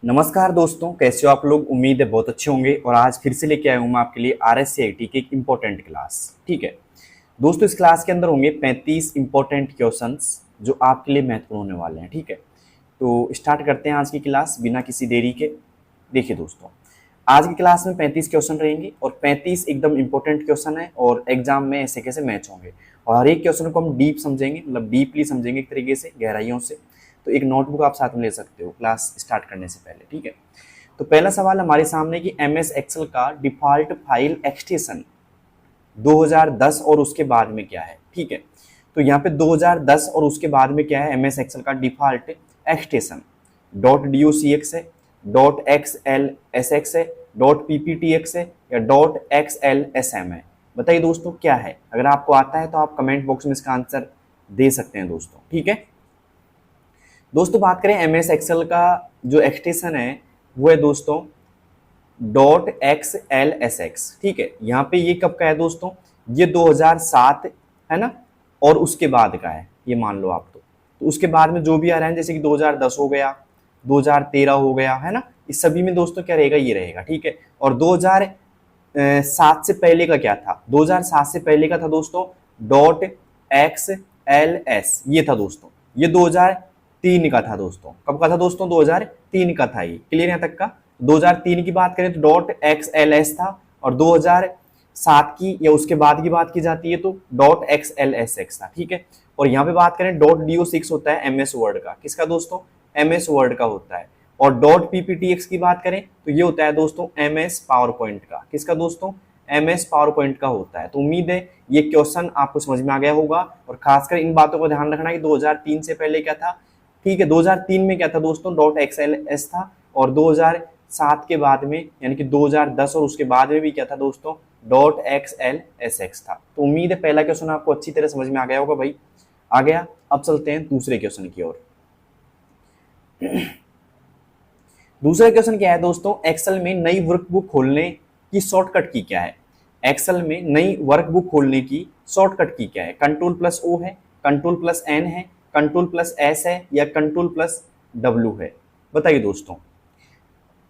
नमस्कार दोस्तों, कैसे हो आप लोग। उम्मीद है बहुत अच्छे होंगे। और आज फिर से लेके आया हूँ मैं आपके लिए RSCIT की एक इम्पोर्टेंट क्लास। ठीक है दोस्तों, इस क्लास के अंदर होंगे 35 इंपॉर्टेंट क्वेश्चंस जो आपके लिए महत्वपूर्ण होने वाले हैं। ठीक है, तो स्टार्ट करते हैं आज की क्लास बिना किसी देरी के। देखिए दोस्तों, आज की क्लास में 35 क्वेश्चन रहेंगे और 35 एकदम इंपॉर्टेंट क्वेश्चन है और एग्जाम में ऐसे कैसे मैच होंगे। और हर एक क्वेश्चन को हम डीप समझेंगे, मतलब डीपली समझेंगे एक तरीके से, गहराइयों से। तो एक नोटबुक आप साथ में ले सकते हो क्लास स्टार्ट करने से पहले। ठीक है, तो पहला सवाल हमारे सामने कि MS एक्सेल का डिफ़ॉल्ट फाइल एक्सटेंशन 2010 और उसके बाद में क्या है। ठीक है, तो यहाँ पे 2010 और उसके बाद में क्या है। MS एक्सेल का डिफ़ॉल्ट एक्सटेंशन .docx है, .xlsx है, .pptx है या .xlsm है। बताइए दोस्तों क्या है। अगर आपको आता है तो आप कमेंट बॉक्स में इसका आंसर दे सकते हैं दोस्तों। ठीक है दोस्तों, बात करें MS एक्सेल का जो एक्सटेंशन है वो है दोस्तों .xlsx। ठीक है, यहाँ पे ये कब का है दोस्तों, ये 2007 है ना, और उसके बाद का है ये, मान लो आप। तो उसके बाद में जो भी आ रहा है, जैसे कि 2010 हो गया, 2013 हो गया, है ना, इस सभी में दोस्तों क्या रहेगा, ये रहेगा। ठीक है, और 2007 से पहले का क्या था, 2007 से पहले का था दोस्तों .xls, ये था दोस्तों। ये 2003 का था दोस्तों। कब का था दोस्तों, 2003 का था ये। क्लियर यहाँ तक का। 2003 की बात करें तो .xls था, और 2007 की या उसके बाद की बात की जाती है तो .xlsx था। ठीक है, और यहाँ पे बात करें .do6 होता है MS वर्ड का। किसका दोस्तों, MS वर्ड का होता है। और .pptx की बात करें तो ये होता है दोस्तों MS पावर पॉइंट का। किसका दोस्तों, MS पावर पॉइंट का होता है। तो उम्मीद है ये क्वेश्चन आपको समझ में आ गया होगा। और खासकर इन बातों को ध्यान रखना कि 2003 से पहले क्या था। ठीक है, 2003 में क्या था दोस्तों, .xls था, और 2007 के बाद में यानी कि 2010 और उसके बाद में भी क्या था दोस्तों, .xlsx था। तो उम्मीद है पहला क्वेश्चन आपको अच्छी तरह समझ में आ गया होगा भाई। आ गया। अब चलते हैं दूसरे क्वेश्चन की ओर। दूसरा क्वेश्चन क्या है दोस्तों, एक्सेल में नई वर्कबुक खोलने की शॉर्टकट की क्या है। एक्सेल में नई वर्कबुक खोलने की शॉर्टकट की क्या है। Ctrl+O है, Ctrl+N है, Ctrl+S है या Ctrl+W है। बताइए दोस्तों।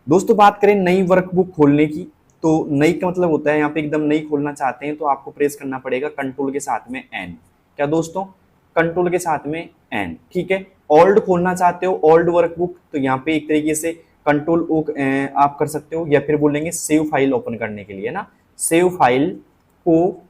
दोस्तों बात करें नई वर्कबुक खोलने की, तो नई का मतलब होता है यहाँ पे एकदम नई खोलना चाहते हैं तो आपको प्रेस करना पड़ेगा कंट्रोल के साथ में N। क्या दोस्तों, कंट्रोल के साथ में N। ठीक है, ओल्ड खोलना चाहते हो, ओल्ड वर्कबुक, तो यहाँ पे एक तरीके से कंट्रोल O आप कर सकते हो, या फिर बोलेंगे सेव फाइल ओपन करने के लिए ना, सेव फाइल को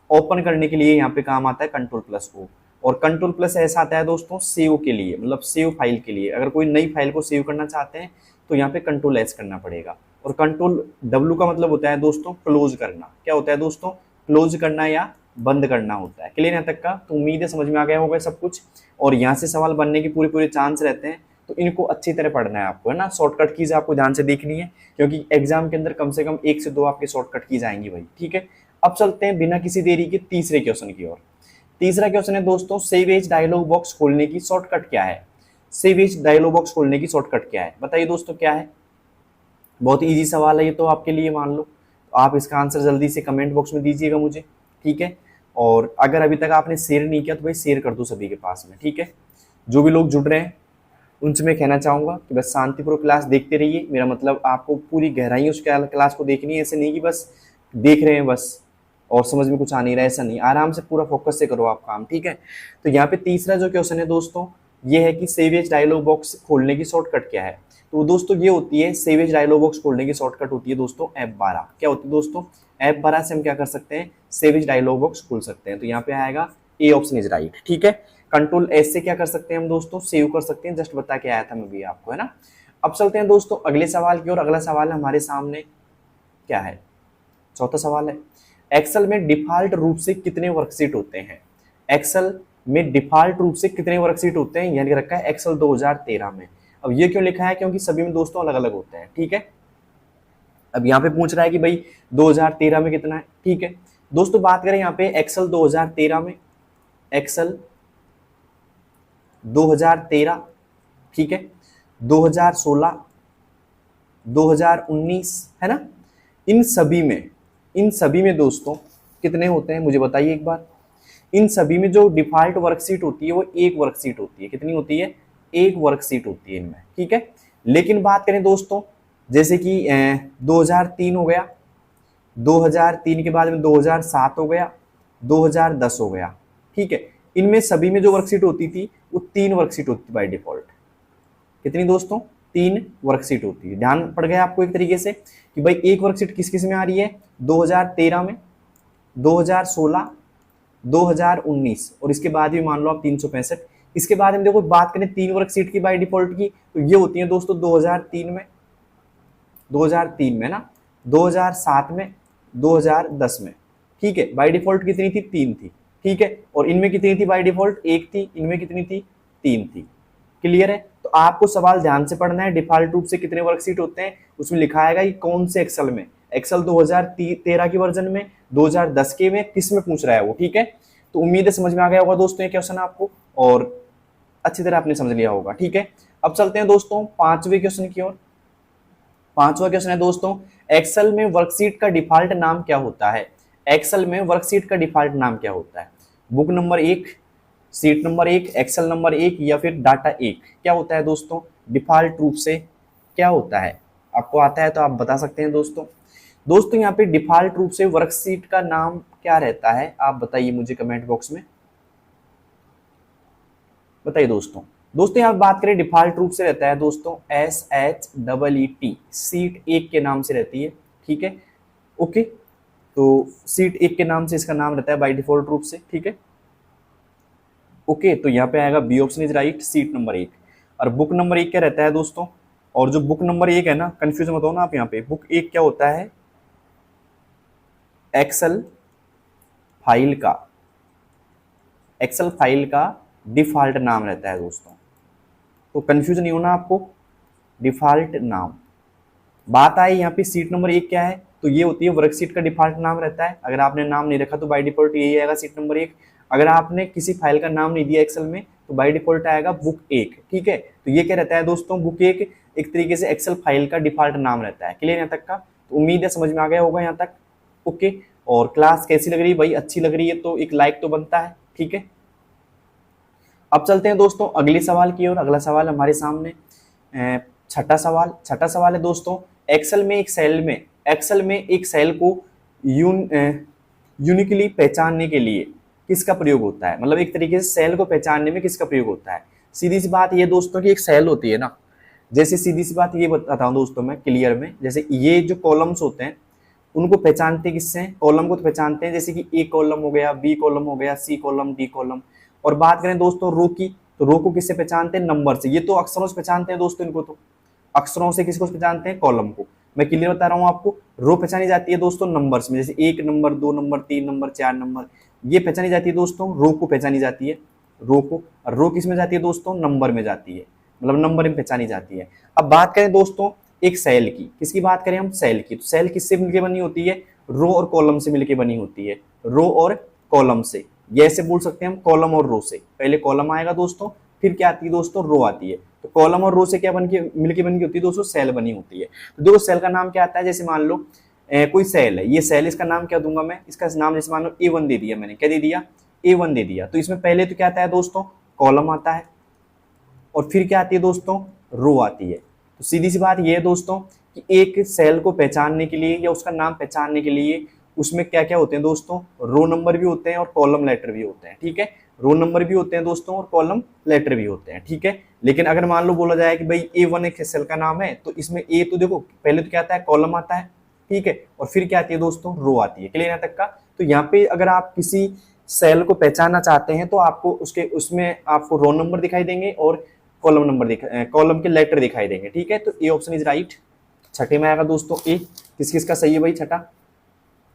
ओपन करने के लिए यहाँ पे काम आता है Ctrl+O। और Ctrl+S आता है दोस्तों सेव के लिए, मतलब सेव फाइल के लिए। अगर कोई नई फाइल को सेव करना चाहते हैं तो यहाँ पे Ctrl+S करना पड़ेगा। और Ctrl+W का मतलब होता है दोस्तों क्लोज करना। क्या होता है दोस्तों, क्लोज करना या बंद करना होता है। क्लियर यहाँ तक का। तो उम्मीद है समझ में आ गया होगा सब कुछ। और यहाँ से सवाल बनने की पूरे पूरे चांस रहते हैं, तो इनको अच्छी तरह पढ़ना है आपको, है ना। शॉर्टकट कीज आपको ध्यान से देखनी है, क्योंकि एग्जाम के अंदर कम से कम 1 से 2 आपके शॉर्टकट कीज आएंगी भाई। ठीक है, अब चलते हैं बिना किसी देरी के तीसरे क्वेश्चन की ओर। तीसरा क्वेश्चन है दोस्तों, सेव एज डायलॉग बॉक्स खोलने की शॉर्टकट क्या है। सेव एज डायलॉग बॉक्स खोलने की शॉर्टकट क्या है, बताइए दोस्तों क्या है। बहुत इजी सवाल है ये तो आपके लिए, मान लो। तो आप इसका आंसर जल्दी से कमेंट बॉक्स में दीजिएगा मुझे। ठीक है, और अगर अभी तक आपने शेयर नहीं किया तो भाई शेयर कर दो सभी के पास में। ठीक है, जो भी लोग जुड़ रहे हैं उनसे मैं कहना चाहूँगा कि बस शांतिपूर्वक क्लास देखते रहिए। मेरा मतलब आपको पूरी गहराई उस क्लास को देखनी है, ऐसे नहीं कि बस देख रहे हैं बस और समझ में कुछ आ नहीं रहा है, ऐसा नहीं। आराम से पूरा फोकस से करो आप काम। ठीक है, तो यहाँ पे तीसरा जो क्वेश्चन है दोस्तों, ये है कि सेव एज डायलॉग बॉक्स खोलने की शॉर्टकट क्या है। तो दोस्तों ये होती है, सेव एज डायलॉग बॉक्स खोलने की शॉर्टकट होती है दोस्तों F12। क्या होती है दोस्तों, F12 से हम क्या कर सकते हैं, सेव एज डायलॉग बॉक्स खोल सकते हैं। तो यहाँ पे आएगा ए ऑप्शन इज राइट। ठीक है, Ctrl+S से क्या कर सकते हैं हम दोस्तों, सेव कर सकते हैं। जस्ट बता के आया था मैं भी आपको, है ना। अब चलते हैं दोस्तों अगले सवाल की ओर। अगला सवाल हमारे सामने क्या है, चौथा सवाल है, एक्सेल में डिफॉल्ट रूप से कितने वर्कशीट होते हैं। एक्सेल में डिफॉल्ट रूप से कितने वर्कशीट होते हैं, यानी रखा है एक्सेल 2013 में। अब ये क्यों लिखा है, क्योंकि सभी में दोस्तों अलग अलग होते हैं। ठीक है, अब यहाँ पे पूछ रहा है कि भाई 2013 में कितना है। ठीक है दोस्तों, बात करें यहाँ पे एक्सेल 2013 में, एक्सेल 2013, ठीक है, 2016, 2019, है ना, इन सभी में दोस्तों कितने होते हैं मुझे बताइए एक बार। इन सभी में जो डिफॉल्ट वर्कशीट होती है वो एक वर्कशीट होती है। कितनी होती है, एक वर्कशीट होती है इनमें। ठीक है, लेकिन बात करें दोस्तों, जैसे कि 2003 हो गया, 2003 के बाद में 2007 हो गया, 2010 हो गया, ठीक है। इनमें सभी में जो वर्कशीट होती थी वो 3 वर्कशीट होती थी बाय डिफॉल्ट। कितनी दोस्तों? 3 वर्कशीट होती है। ध्यान पड़ गया आपको एक तरीके से कि भाई एक वर्कशीट किस किस में आ रही है, 2013 में, 2016, 2019 और इसके बाद भी मान लो आप 365। इसके बाद हम देखो बात करें 3 वर्कशीट की बाय डिफॉल्ट की, तो ये होती है दोस्तों 2003 में, 2003 में ना, 2007 में, 2010 में, ठीक है। बाय डिफॉल्ट कितनी थी? 3 थी, ठीक है। और इनमें कितनी थी बाय डिफॉल्ट? 1 थी। इनमें कितनी थी? 3 थी। क्लियर है? तो आपको सवाल ध्यान से पढ़ना है। डिफॉल्ट रूप से कितने वर्कशीट होते हैं उसमें लिखा आएगा कि कौन से एक्सेल में, एक्सेल 2013 की वर्जन में, 2010 के में, किस में पूछ रहा है वो, ठीक है। तो उम्मीद है समझ में आ गया होगा दोस्तों ये क्वेश्चन आपको, और अच्छी तरह आपने समझ लिया होगा, ठीक है। अब चलते हैं दोस्तों 5वें क्वेश्चन की ओर। 5वां क्वेश्चन है दोस्तों, एक्सेल में वर्कशीट का डिफॉल्ट नाम क्या होता है? एक्सेल में वर्कशीट का डिफॉल्ट नाम क्या होता है? Book number 1, sheet number 1, Excel number 1 या फिर डाटा 1, क्या होता है दोस्तों? डिफॉल्ट रूप से क्या होता है? आपको आता है तो आप बता सकते हैं दोस्तों। दोस्तों यहाँ पे डिफॉल्ट रूप से वर्कशीट का नाम क्या रहता है, आप बताइए मुझे कमेंट बॉक्स में, बताइए दोस्तों। दोस्तों यहाँ बात करें डिफॉल्ट रूप से रहता है दोस्तों SHEET, सीट 1 के नाम से रहती है, ठीक है। ओके, तो सीट 1 के नाम से इसका नाम रहता है बाय डिफॉल्ट रूप से, ठीक है। ओके, तो यहाँ पे आएगा B option is right, sheet number 1। और बुक नंबर 1 क्या रहता है दोस्तों? और जो बुक नंबर 1 है ना, कंफ्यूज मत हो ना आप, यहाँ पे बुक 1 क्या होता है? एक्सेल फाइल का, एक्सेल फाइल का डिफॉल्ट नाम रहता है दोस्तों। तो कंफ्यूज नहीं होना आपको, डिफॉल्ट नाम। बात आई यहाँ पे सीट नंबर 1 क्या है, तो ये होती है वर्कशीट का डिफॉल्ट नाम रहता है। अगर आपने नाम नहीं रखा तो बाय डिफॉल्ट यही आएगा सीट नंबर 1। अगर आपने किसी फाइल का नाम नहीं दिया एक्सेल में तो बाय डिफॉल्ट आएगा बुक 1, ठीक है। तो ये क्या रहता है दोस्तों? बुक 1 एक तरीके से एक्सेल फाइल का डिफॉल्ट नाम रहता है। क्लियर यहाँ तक का? तो उम्मीद है समझ में आ गया होगा यहाँ तक। ओके, और क्लास कैसी लग रही है भाई? अच्छी लग रही है तो एक लाइक तो बनता है, ठीक है। अब चलते हैं दोस्तों अगले सवाल की ओर। अगला सवाल हमारे सामने छठा सवाल है दोस्तों, एक्सेल में एक सेल को यूनिकली पहचानने के लिए किसका प्रयोग होता है? मतलब एक तरीके से सेल को पहचानने में किसका प्रयोग होता है? सीधी सी बात ये दोस्तों कि एक सेल होती है ना, जैसे सीधी सी बात ये बताता हूँ दोस्तों मैं क्लियर में, जैसे ये जो कॉलम्स होते हैं उनको पहचानते किससे हैं? कॉलम को तो पहचानते हैं जैसे कि ए कॉलम हो गया, बी कॉलम हो गया, सी कॉलम, डी कॉलम। और बात करें दोस्तों रो की, तो रो को किससे पहचानते हैं? नंबर से। ये तो अक्षरों से पहचानते हैं दोस्तों, इनको तो अक्षरों से किसको पहचानते हैं? कॉलम को। मैं क्लियर बता रहा हूँ आपको, रो पहचानी जाती है दोस्तों नंबर्स में, जैसे 1 नंबर, 2 नंबर, 3 नंबर, 4 नंबर, ये पहचानी जाती है दोस्तों, रो को पहचानी जाती है, रो को। और रो किस में जाती है दोस्तों? नंबर में जाती है, मतलब नंबर में पहचानी जाती है। अब बात करें दोस्तों एक सेल की, किसकी बात करें हम? सेल की। तो सेल किससे मिलकर बनी होती है? रो और कॉलम से मिलकर बनी होती है, रो और कॉलम से। ये ऐसे बोल सकते हैं हम, कॉलम और रो से। पहले कॉलम आएगा दोस्तों, फिर क्या आती है दोस्तों? रो आती है। तो कॉलम और रो से क्या बन के मिलके बनी होती है दोस्तों? सेल बनी होती है। तो देखो सेल का नाम क्या आता है, जैसे मान लो कोई सेल है, ये सेल, इसका नाम क्या दूंगा मैं? इसका नाम जैसे मान लो A1 दे दिया मैंने, क्या दे दिया? A1 दे दिया। तो इसमें पहले तो क्या आता है दोस्तों? कॉलम आता है, और फिर क्या आती है दोस्तों? रो आती है। तो सीधी सी बात ये है दोस्तों कि एक सेल को पहचानने के लिए या उसका नाम पहचानने के लिए उसमें क्या क्या होते हैं दोस्तों? रो नंबर भी होते हैं और कॉलम लेटर भी होते हैं, ठीक है। रो नंबर भी होते हैं दोस्तों और कॉलम लेटर भी होते हैं, ठीक है। लेकिन अगर मान लो बोला जाए कि भाई A1 एक सेल का नाम है, तो इसमें ए तो देखो पहले तो क्या आता है? कॉलम आता है, ठीक है, और फिर क्या आती है दोस्तों? रो आती है। क्लियर यहाँ तक का? तो यहाँ पे अगर आप किसी सेल को पहचानना चाहते हैं तो आपको उसके उसमें आपको रो नंबर दिखाई देंगे और कॉलम नंबर कॉलम के लेटर दिखाई देंगे, ठीक है। तो ए ऑप्शन इज राइट। छठे में आएगा दोस्तों ए। किस किस का सही है भाई छठा?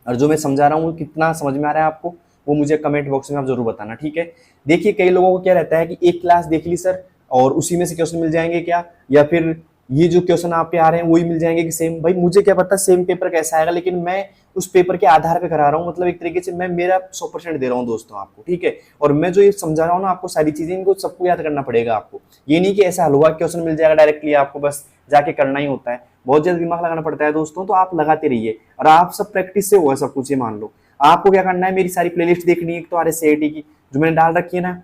और जो मैं समझा रहा हूँ कितना समझ में आ रहा है आपको, वो मुझे कमेंट बॉक्स में आप जरूर बताना, ठीक है। देखिए कई लोगों को क्या रहता है कि एक क्लास देख ली सर और उसी में से क्वेश्चन मिल जाएंगे क्या, या फिर ये जो क्वेश्चन आप पे आ रहे हैं वही मिल जाएंगे कि सेम। भाई मुझे क्या पता सेम पेपर कैसा आएगा, लेकिन मैं उस पेपर के आधार पे करा रहा हूँ, मतलब एक तरीके से मैं मेरा 100% दे रहा हूँ दोस्तों आपको, ठीक है। और मैं जो ये समझा रहा हूँ ना आपको सारी चीजें, इनको सबको याद करना पड़ेगा आपको। ये नहीं कि ऐसा हलवा क्वेश्चन मिल जाएगा डायरेक्टली, आपको बस जाके करना ही होता है, बहुत ज्यादा दिमाग लगाना पड़ता है दोस्तों। तो आप लगाते रहिए और आप सब प्रैक्टिस से होगा सब कुछ। ये मान लो आपको क्या करना है, मेरी सारी प्लेलिस्ट देखनी है, एक तो RSCIT की जो मैंने डाल रखी है ना,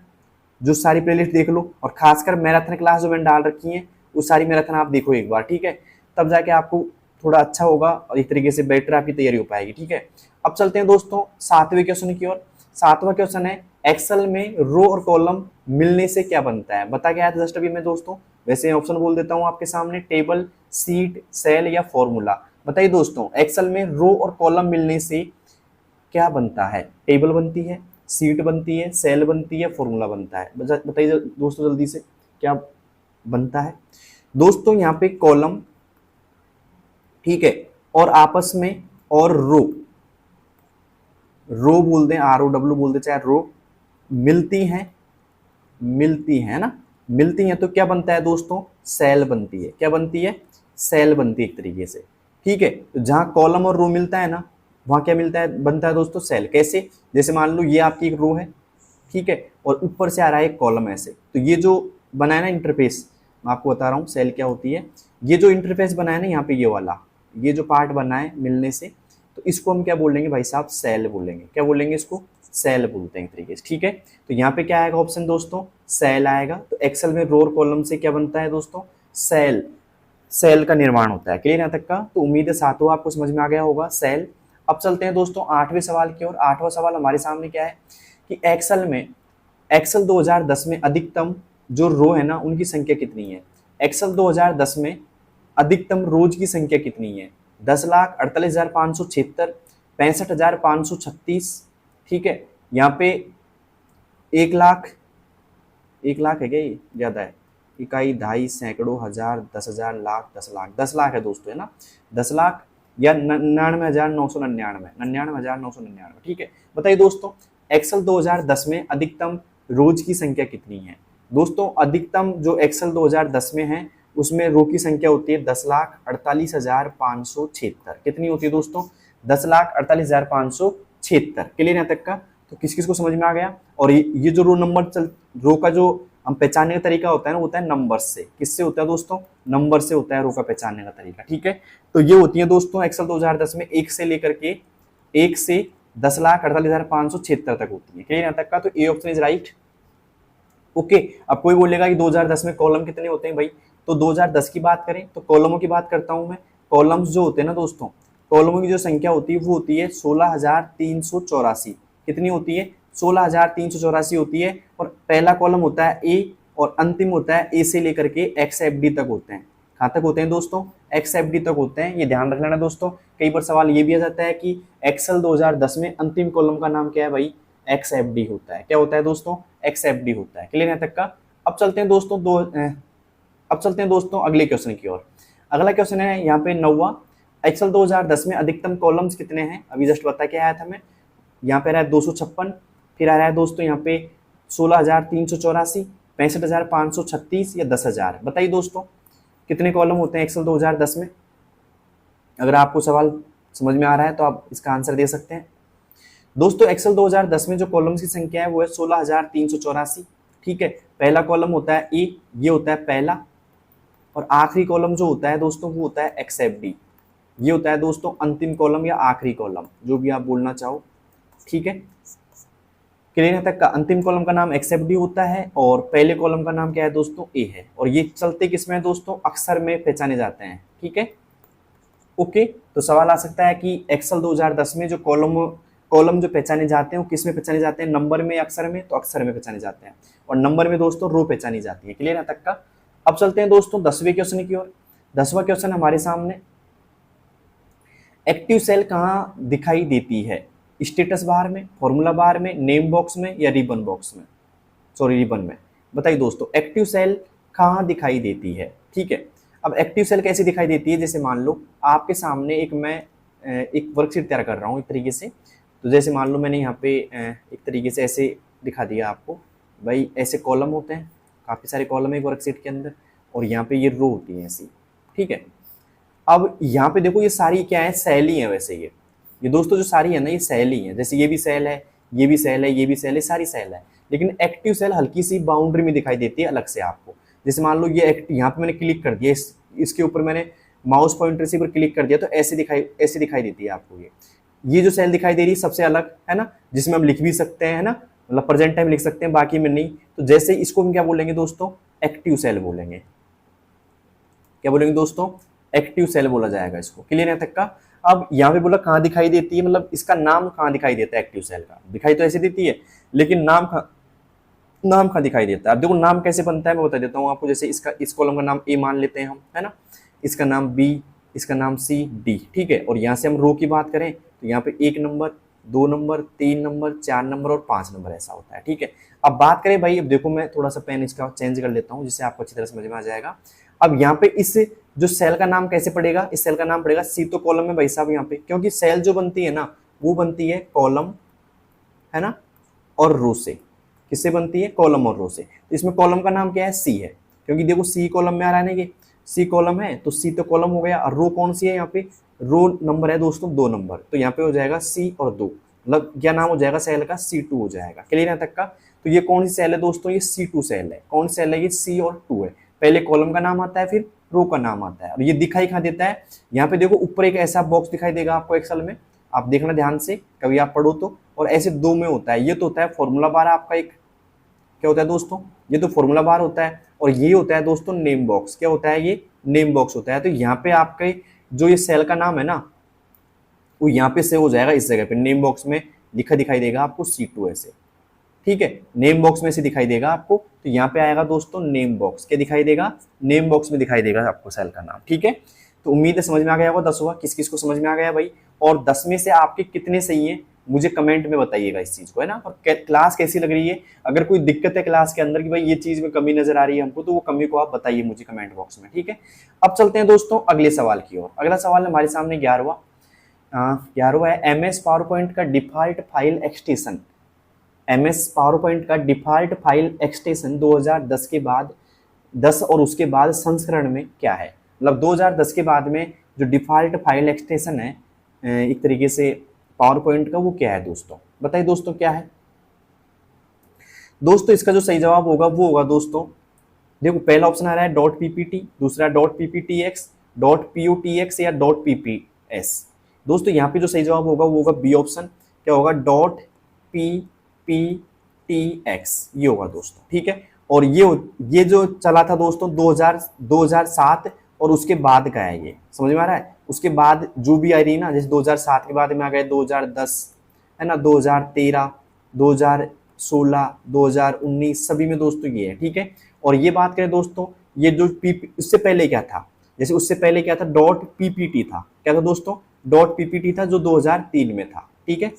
जो सारी प्लेलिस्ट देख लो, और खासकर मैराथन क्लास जो मैंने डाल रखी है वो सारी मैराथन आप देखो एक बार, ठीक है, तब जाके आपको थोड़ा अच्छा होगा और एक तरीके से बेटर आपकी तैयारी हो पाएगी, ठीक है। अब चलते हैं दोस्तों 7वें क्वेश्चन की ओर। 7वां क्वेश्चन है एक्सेल में रो और कॉलम मिलने से क्या बनता है, बता क्या है जस्ट अभी मैं दोस्तों, वैसे ऑप्शन बोल देता हूं आपके सामने, टेबल, सीट, सेल या फॉर्मूला। बताइए दोस्तों एक्सेल में रो और कॉलम मिलने से क्या बनता है, टेबल बनती है, सीट बनती है, सेल बनती है, फॉर्मूला बनता है, बताइए दोस्तों जल्दी से क्या बनता है। दोस्तों यहाँ पे कॉलम, ठीक है, और आपस में और रो बोल दें, ROW बोल दें, चाहे रो मिलती है ना, मिलती हैं तो क्या बनता है दोस्तों, सेल बनती है। क्या बनती है, सेल बनती है एक तरीके से, ठीक है। तो जहां कॉलम और रो मिलता है ना, वहां क्या मिलता है, बनता है दोस्तों सेल। कैसे, जैसे मान लो ये आपकी एक रो है, ठीक है, और ऊपर से आ रहा है एक कॉलम ऐसे, तो ये जो बना है ना इंटरफेस, मैं आपको बता रहा हूँ सेल क्या होती है। ये जो इंटरफेस बना है ना यहाँ पे, ये वाला, ये जो पार्ट बना है मिलने से, तो इसको हम क्या बोलेंगे भाई साहब, सेल बोलेंगे। क्या बोलेंगे इसको, सेल बोलते हैं एक तरीके से, ठीक है। तो यहाँ पे क्या आएगा ऑप्शन दोस्तों, सेल आएगा। तो एक्सेल में रो और कॉलम से क्या बनता है दोस्तों, सेल, सेल का निर्माण होता है। क्लियर यहाँ तक का, तो उम्मीद है सातों आपको समझ में आ गया होगा, सेल। अब चलते हैं दोस्तों 8वें सवाल की ओर। 8वां सवाल हमारे सामने क्या है कि एक्सेल 2010 में अधिकतम जो रो है ना उनकी संख्या कितनी है। एक्सेल 2010 में अधिकतम रोज की संख्या कितनी है, 10,48,576, 65,536, ठीक है, यहाँ पे 1 लाख है क्या, ये ज्यादा है, इकाई, ढाई, सैकड़ों, हजार, 10,000, लाख, 10 लाख, 10 लाख है दोस्तों, है ना, 10 लाख या 99,999, 99,999, ठीक है। बताइए दोस्तों एक्सेल 2010 में अधिकतम रोज की संख्या कितनी है। दोस्तों अधिकतम जो एक्सेल 2010 में है उसमें रो की संख्या होती है 10,48,576। कितनी होती है दोस्तों, 10,48,576। क्लियर यहाँ तक का, तो किस किस को समझ में आ गया। और ये जो रो का जो हम पहचानने का तरीका होता है ना, होता है नंबर से। किससे होता है दोस्तों, नंबर से होता है रो का पहचानने का तरीका, ठीक है। तो ये होती है दोस्तों एक्सेल 2010 में 1 से लेकर के 10,48,576 तक होती है। क्लियर यहाँ तक का, तो a option is right. Okay, अब कोई बोलेगा कि 2010 में कॉलम कितने होते हैं भाई, तो 2010 की बात करें तो कॉलमों की बात करता हूं मैं। कॉलम्स जो होते हैं ना दोस्तों, कॉलमों की जो संख्या होती है वो होती है 16,384। कितनी होती है, 16,384 होती है। और पहला कॉलम होता है ए और अंतिम होता है ए से लेकर के XFD तक होते हैं। कहाँ तक होते हैं दोस्तों, XFD तक होते हैं। ये ध्यान रख लेना दोस्तों, कई बार सवाल ये भी आ जाता है कि एक्सेल 2010 में अंतिम कॉलम का नाम क्या है भाई, XFD होता है। क्या होता है दोस्तों, XFD होता है। क्लियर यहाँ तक का। अब चलते हैं दोस्तों अगले क्वेश्चन की ओर। अगला क्वेश्चन है यहाँ पे 9वां, एक्सेल 2010 में अधिकतम कॉलम्स कितने हैं। अभी जस्ट बता के आया था मैं, यहाँ पे रहा है 256, फिर आ रहा है दोस्तों यहाँ पे 16,384, 65,536 या 10,000। बताइए दोस्तों कितने कॉलम होते हैं एक्सेल 2010 में। अगर आपको सवाल समझ में आ रहा है तो आप इसका आंसर दे सकते हैं। दोस्तों एक्सेल 2010 में जो कॉलम्स की संख्या है वो है 16,384, ठीक है। पहला कॉलम होता है ए, ये होता है पहला, और आखिरी कॉलम जो होता है दोस्तों वो होता है XFD। ये होता है दोस्तों अंतिम कॉलम या आखिरी कॉलम, जो भी आप बोलना चाहो, ठीक है। क्लियर तक का, अंतिम कॉलम का नाम XFD होता है और पहले कॉलम का नाम क्या है दोस्तों, ए है। और ये चलते किसमें है दोस्तों, अक्षर में पहचाने जाते हैं, ठीक है। ओके, तो सवाल आ सकता है कि एक्सेल 2010 में जो कॉलम जो पहचाने जाते हैं वो किस में पहचाने जाते हैं, नंबर में, अक्षर में। तो अक्षर में पहचाने जाते हैं, और नंबर में दोस्तों रो पहचानी जाती है। क्लियर है तक का। अब चलते हैं दोस्तों 10वें क्वेश्चन की ओर। 10वां क्वेश्चन हमारे सामने, एक्टिव सेल कहाँ दिखाई देती है, स्टेटस बार में, फॉर्मूला बार में, नेम बॉक्स में या रिबन में। बताइए दोस्तों एक्टिव सेल कहाँ दिखाई देती है, ठीक है। अब एक्टिव सेल कैसे दिखाई देती है, जैसे मान लो आपके सामने एक वर्कशीट तैयार कर रहा हूँ एक तरीके से। तो जैसे मान लो मैंने यहाँ पे एक तरीके से ऐसे दिखा दिया आपको, भाई ऐसे कॉलम होते हैं, काफ़ी सारे कॉलम है एक वर्कशीट के अंदर, और यहाँ पे ये रो होती है ऐसी, ठीक है। अब यहाँ पे देखो ये सारी क्या है, सेल ही है। वैसे ये दोस्तों जो सारी है ना ये सेल ही है, जैसे ये भी सेल है, ये भी सेल है, ये भी सेल है, सारी सेल है। लेकिन एक्टिव सेल हल्की सी बाउंड्री में दिखाई देती है अलग से आपको। जैसे मान लो ये यहाँ पे मैंने क्लिक कर दिया, इसके ऊपर मैंने माउस पॉइंटर से पर क्लिक कर दिया, तो ऐसे दिखाई देती है आपको। ये जो सेल दिखाई दे रही है सबसे अलग है ना, जिसमें हम लिख भी सकते हैं, है ना, मतलब प्रेजेंट टाइम लिख सकते हैं, बाकी में नहीं। तो जैसे इसको हम क्या बोलेंगे दोस्तों, एक्टिव सेल बोलेंगे। क्या बोलेंगे दोस्तों, एक्टिव सेल बोला जाएगा इसको। क्लियर है तक का। अब यहाँ पे बोला कहाँ दिखाई देती है, मतलब इसका नाम कहाँ दिखाई देता है एक्टिव सेल का, दिखाई तो ऐसे देती है लेकिन नाम कहाँ दिखाई देता है। अब देखो नाम कैसे बनता है मैं बता देता हूँ आपको। जैसे इसका इस कॉलम का नाम ए मान लेते हैं हम, है ना, इसका नाम बी, इसका नाम सी, डी, ठीक है। और यहाँ से हम रो की बात करें तो यहाँ पे 1 नंबर, 2 नंबर, 3 नंबर, 4 नंबर और 5 नंबर ऐसा होता है, ठीक है। अब बात करें भाई, अब देखो मैं थोड़ा सा पेन इसका चेंज कर लेता हूँ जिससे आपको अच्छी तरह समझ में आ जाएगा। अब यहाँ पे इस जो सेल का नाम कैसे पड़ेगा, इस सेल का नाम पड़ेगा सी, तो कॉलम में भाई साहब यहाँ पे, क्योंकि सेल जो बनती है ना वो बनती है कॉलम, है ना, और रो से। किससे बनती है, कॉलम और रो से। इसमें कॉलम का नाम क्या है, सी है, क्योंकि देखो सी कॉलम में आ रहा है ना, सी कॉलम है तो सी तो कॉलम हो गया। और रो कौन सी है, यहाँ पे रो नंबर है दोस्तों 2 नंबर, तो यहाँ पे हो जाएगा सी और 2, मतलब क्या नाम हो जाएगा सेल का, C2 हो जाएगा। क्लियर है तक का। तो ये कौन सी सेल है दोस्तों, ये C2 सेल है। कौन सेल है ये, C और 2 है। पहले कॉलम का नाम आता है फिर रो का नाम आता है। और ये दिखाई कहाँ देता है, यहाँ पे देखो ऊपर एक ऐसा बॉक्स दिखाई देगा आपको एक्सेल में, आप देखना ध्यान से कभी आप पढ़ो तो। और ऐसे 2 में होता है, ये तो होता है फॉर्मूला बार आपका एक, क्या होता है दोस्तों, ये तो फॉर्मूला बार होता है। और ये होता है दोस्तों नेम बॉक्स, क्या होता है ये, नेम बॉक्स होता है। तो यहाँ पे आपके जो ये सेल का नाम है ना वो यहाँ पे सेव हो जाएगा इस जगह पे, नेम बॉक्स में लिखा दिखाई देगा आपको C2 ऐसे, ठीक है। नेम बॉक्स में से दिखाई देगा आपको, तो यहाँ पे आएगा दोस्तों नेम बॉक्स, क्या दिखाई देगा, नेम बॉक्स में दिखाई देगा आपको सेल का नाम, ठीक है। तो उम्मीद है समझ में आ गया होगा 10वां, किस किस को समझ में आ गया भाई। और 10 में से आपके कितने सही हैं मुझे कमेंट में बताइएगा इस चीज को, है ना। और क्लास कैसी लग रही है, अगर कोई दिक्कत है क्लास के अंदर कि भाई ये चीज में कमी नजर आ रही है हमको, तो वो कमी को आप बताइए मुझे कमेंट बॉक्स में, ठीक है। अब चलते हैं दोस्तों अगले सवाल की ओर। अगला सवाल हमारे सामने 11वां है, MS पावर पॉइंट का default file extension. MS power point का डिफॉल्ट फाइल एक्सटेंशन 2010 के बाद 10 और उसके बाद संस्करण में क्या है। मतलब 2010 के बाद में जो डिफॉल्ट फाइल एक्सटेंशन है एक तरीके से पावर पॉइंट का, वो क्या है दोस्तों, बताइए दोस्तों क्या है। दोस्तों इसका जो सही जवाब होगा वो होगा दोस्तों, देखो पहला ऑप्शन आ रहा है .ppt, दूसरा .pptx, .putx या .pps। दोस्तों यहाँ पे जो सही जवाब होगा वो होगा बी ऑप्शन, क्या होगा, .pptx, ये होगा दोस्तों, ठीक है। और ये जो चला था दोस्तों 2007 और उसके बाद का है, ये समझ में आ रहा है। उसके बाद जो भी आ रही है ना, जैसे 2007 के बाद में आ गए 2010, है ना, 2013, 2016, 2019, सभी में दोस्तों ये है, ठीक है। और ये बात करें दोस्तों, ये जो इससे पहले क्या था, जैसे उससे पहले क्या था, .ppt था, क्या था दोस्तों, .ppt था जो 2003 में था, ठीक है।